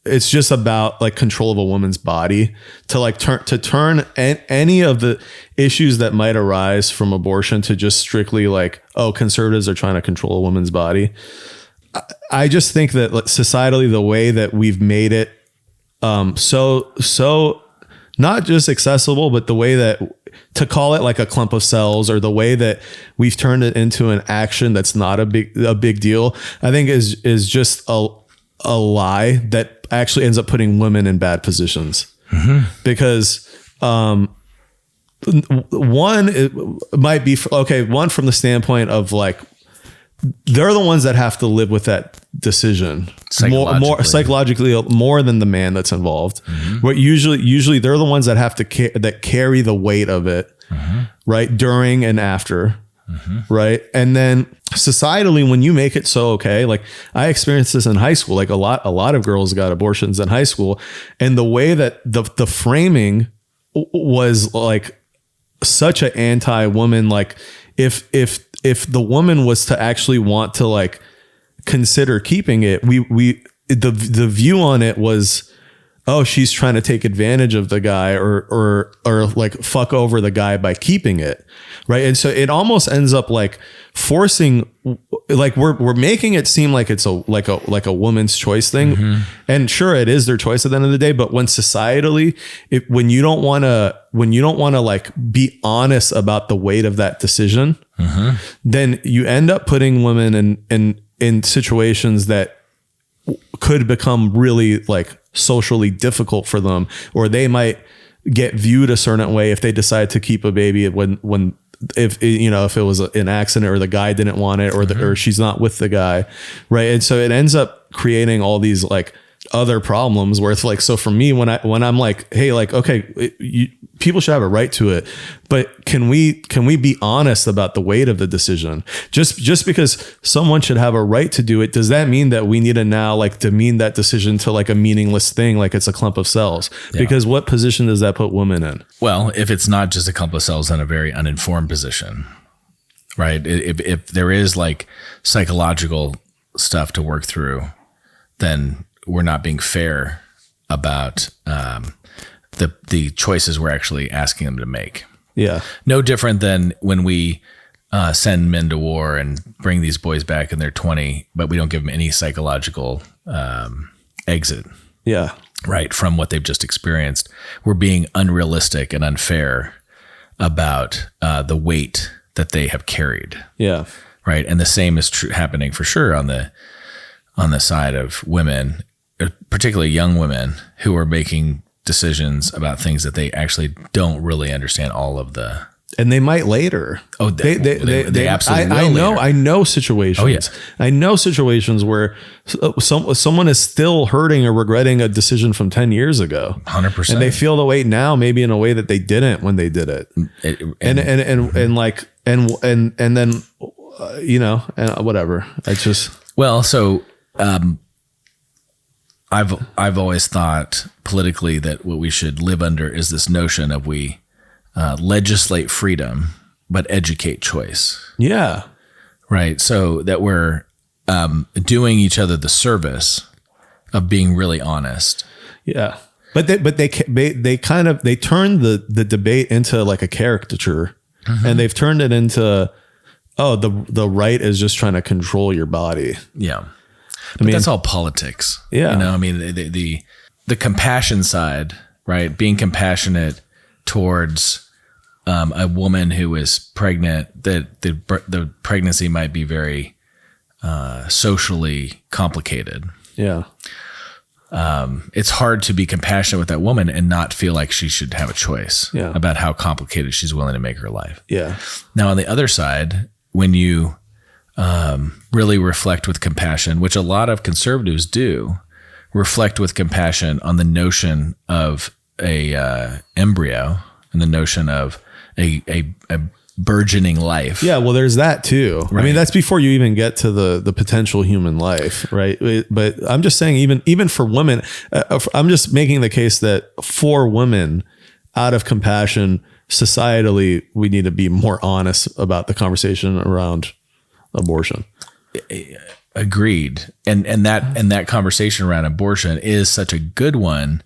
it's just about like control of a woman's body, to turn any of the issues that might arise from abortion to just strictly like, oh, conservatives are trying to control a woman's body. I just think that societally, the way that we've made it so not just accessible, but the way that to call it like a clump of cells, or the way that we've turned it into an action that's not a big deal, I think is just a lie that actually ends up putting women in bad positions. Because one, it might be one from the standpoint of like, they're the ones that have to live with that decision more psychologically, more than the man that's involved. But usually they're the ones that have to carry the weight of it, right, during and after. Right. And then societally, when you make it so okay, like I experienced this in high school, like a lot of girls got abortions in high school, and the way that the framing was like such an anti-woman, like if the woman was to actually want to like consider keeping it, the view on it was, oh, she's trying to take advantage of the guy or like fuck over the guy by keeping it. Right. And so it almost ends up like forcing, like we're making it seem like it's like a woman's choice thing. And sure, it is their choice at the end of the day. But when societally, when you don't want to like be honest about the weight of that decision, then you end up putting women in situations that could become really like socially difficult for them, or they might get viewed a certain way if they decide to keep a baby if it was an accident, or the guy didn't want it, or she's not with the guy. Right. And so it ends up creating all these like other problems where it's like, so for me, when I'm like, hey, like, okay, people should have a right to it, but can we be honest about the weight of the decision? Just because someone should have a right to do it, does that mean that we need to now like demean that decision to like a meaningless thing, like it's a clump of cells? Because what position does that put women in? Well, if it's not just a clump of cells, in a very uninformed position, right? If there is like psychological stuff to work through, then we're not being fair about the choices we're actually asking them to make. Yeah. No different than when we send men to war and bring these boys back and they're 20, but we don't give them any psychological exit. Yeah. Right. From what they've just experienced. We're being unrealistic and unfair about the weight that they have carried. Yeah. Right. And the same is happening for sure on the side of women, particularly young women who are making decisions about things that they actually don't really understand all of the. And they might later. Oh, they absolutely will. I know situations. Oh, yeah. I know situations where someone is still hurting or regretting a decision from 10 years ago. 100%. And they feel the weight now, maybe in a way that they didn't when they did it. And then whatever. I just. Well, so. I've always thought politically that what we should live under is this notion of we legislate freedom, but educate choice. Yeah. Right. So that we're doing each other the service of being really honest. Yeah. But they turned the debate into like a caricature, and they've turned it into, the right is just trying to control your body. Yeah. But that's all politics. Yeah. The compassion side, right? Being compassionate towards a woman who is pregnant, that the pregnancy might be very socially complicated. Yeah. It's hard to be compassionate with that woman and not feel like she should have a choice about how complicated she's willing to make her life. Yeah. Now, on the other side, when you really reflect with compassion, which a lot of conservatives do, reflect with compassion on the notion of a embryo and the notion of a burgeoning life. Yeah, well, there's that too. Right. I mean, that's before you even get to the potential human life, right? But I'm just saying, even for women, I'm just making the case that for women, out of compassion, societally, we need to be more honest about the conversation around abortion. Agreed. And that conversation around abortion is such a good one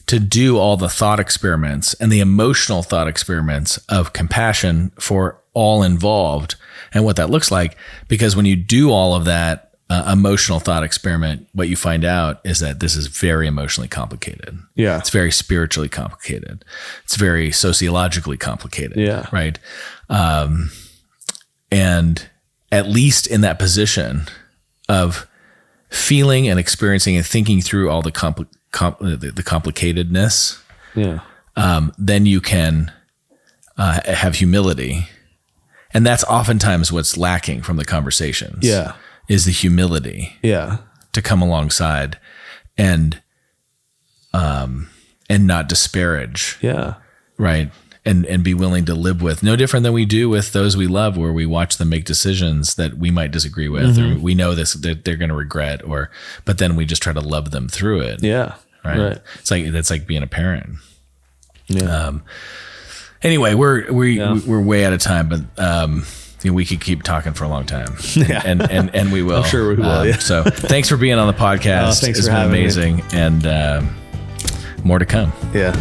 to do all the thought experiments and the emotional thought experiments of compassion for all involved and what that looks like. Because when you do all of that emotional thought experiment, what you find out is that this is very emotionally complicated. Yeah. It's very spiritually complicated. It's very sociologically complicated. Yeah. Right. And at least in that position of feeling and experiencing and thinking through all the complicatedness, Yeah. then you can have humility. And that's oftentimes what's lacking from the conversations. Yeah. Is the humility. Yeah. To come alongside and not disparage. Yeah. Right. And be willing to live with, no different than we do with those we love, where we watch them make decisions that we might disagree with, or we know this that they're going to regret, but then we just try to love them through it. Yeah. Right. That's like being a parent. Yeah. Anyway, we're way out of time, but we could keep talking for a long time. Yeah. And we will. I'm sure we will. Yeah. So thanks for being on the podcast. Thanks it's for been having amazing. me. And more to come. Yeah.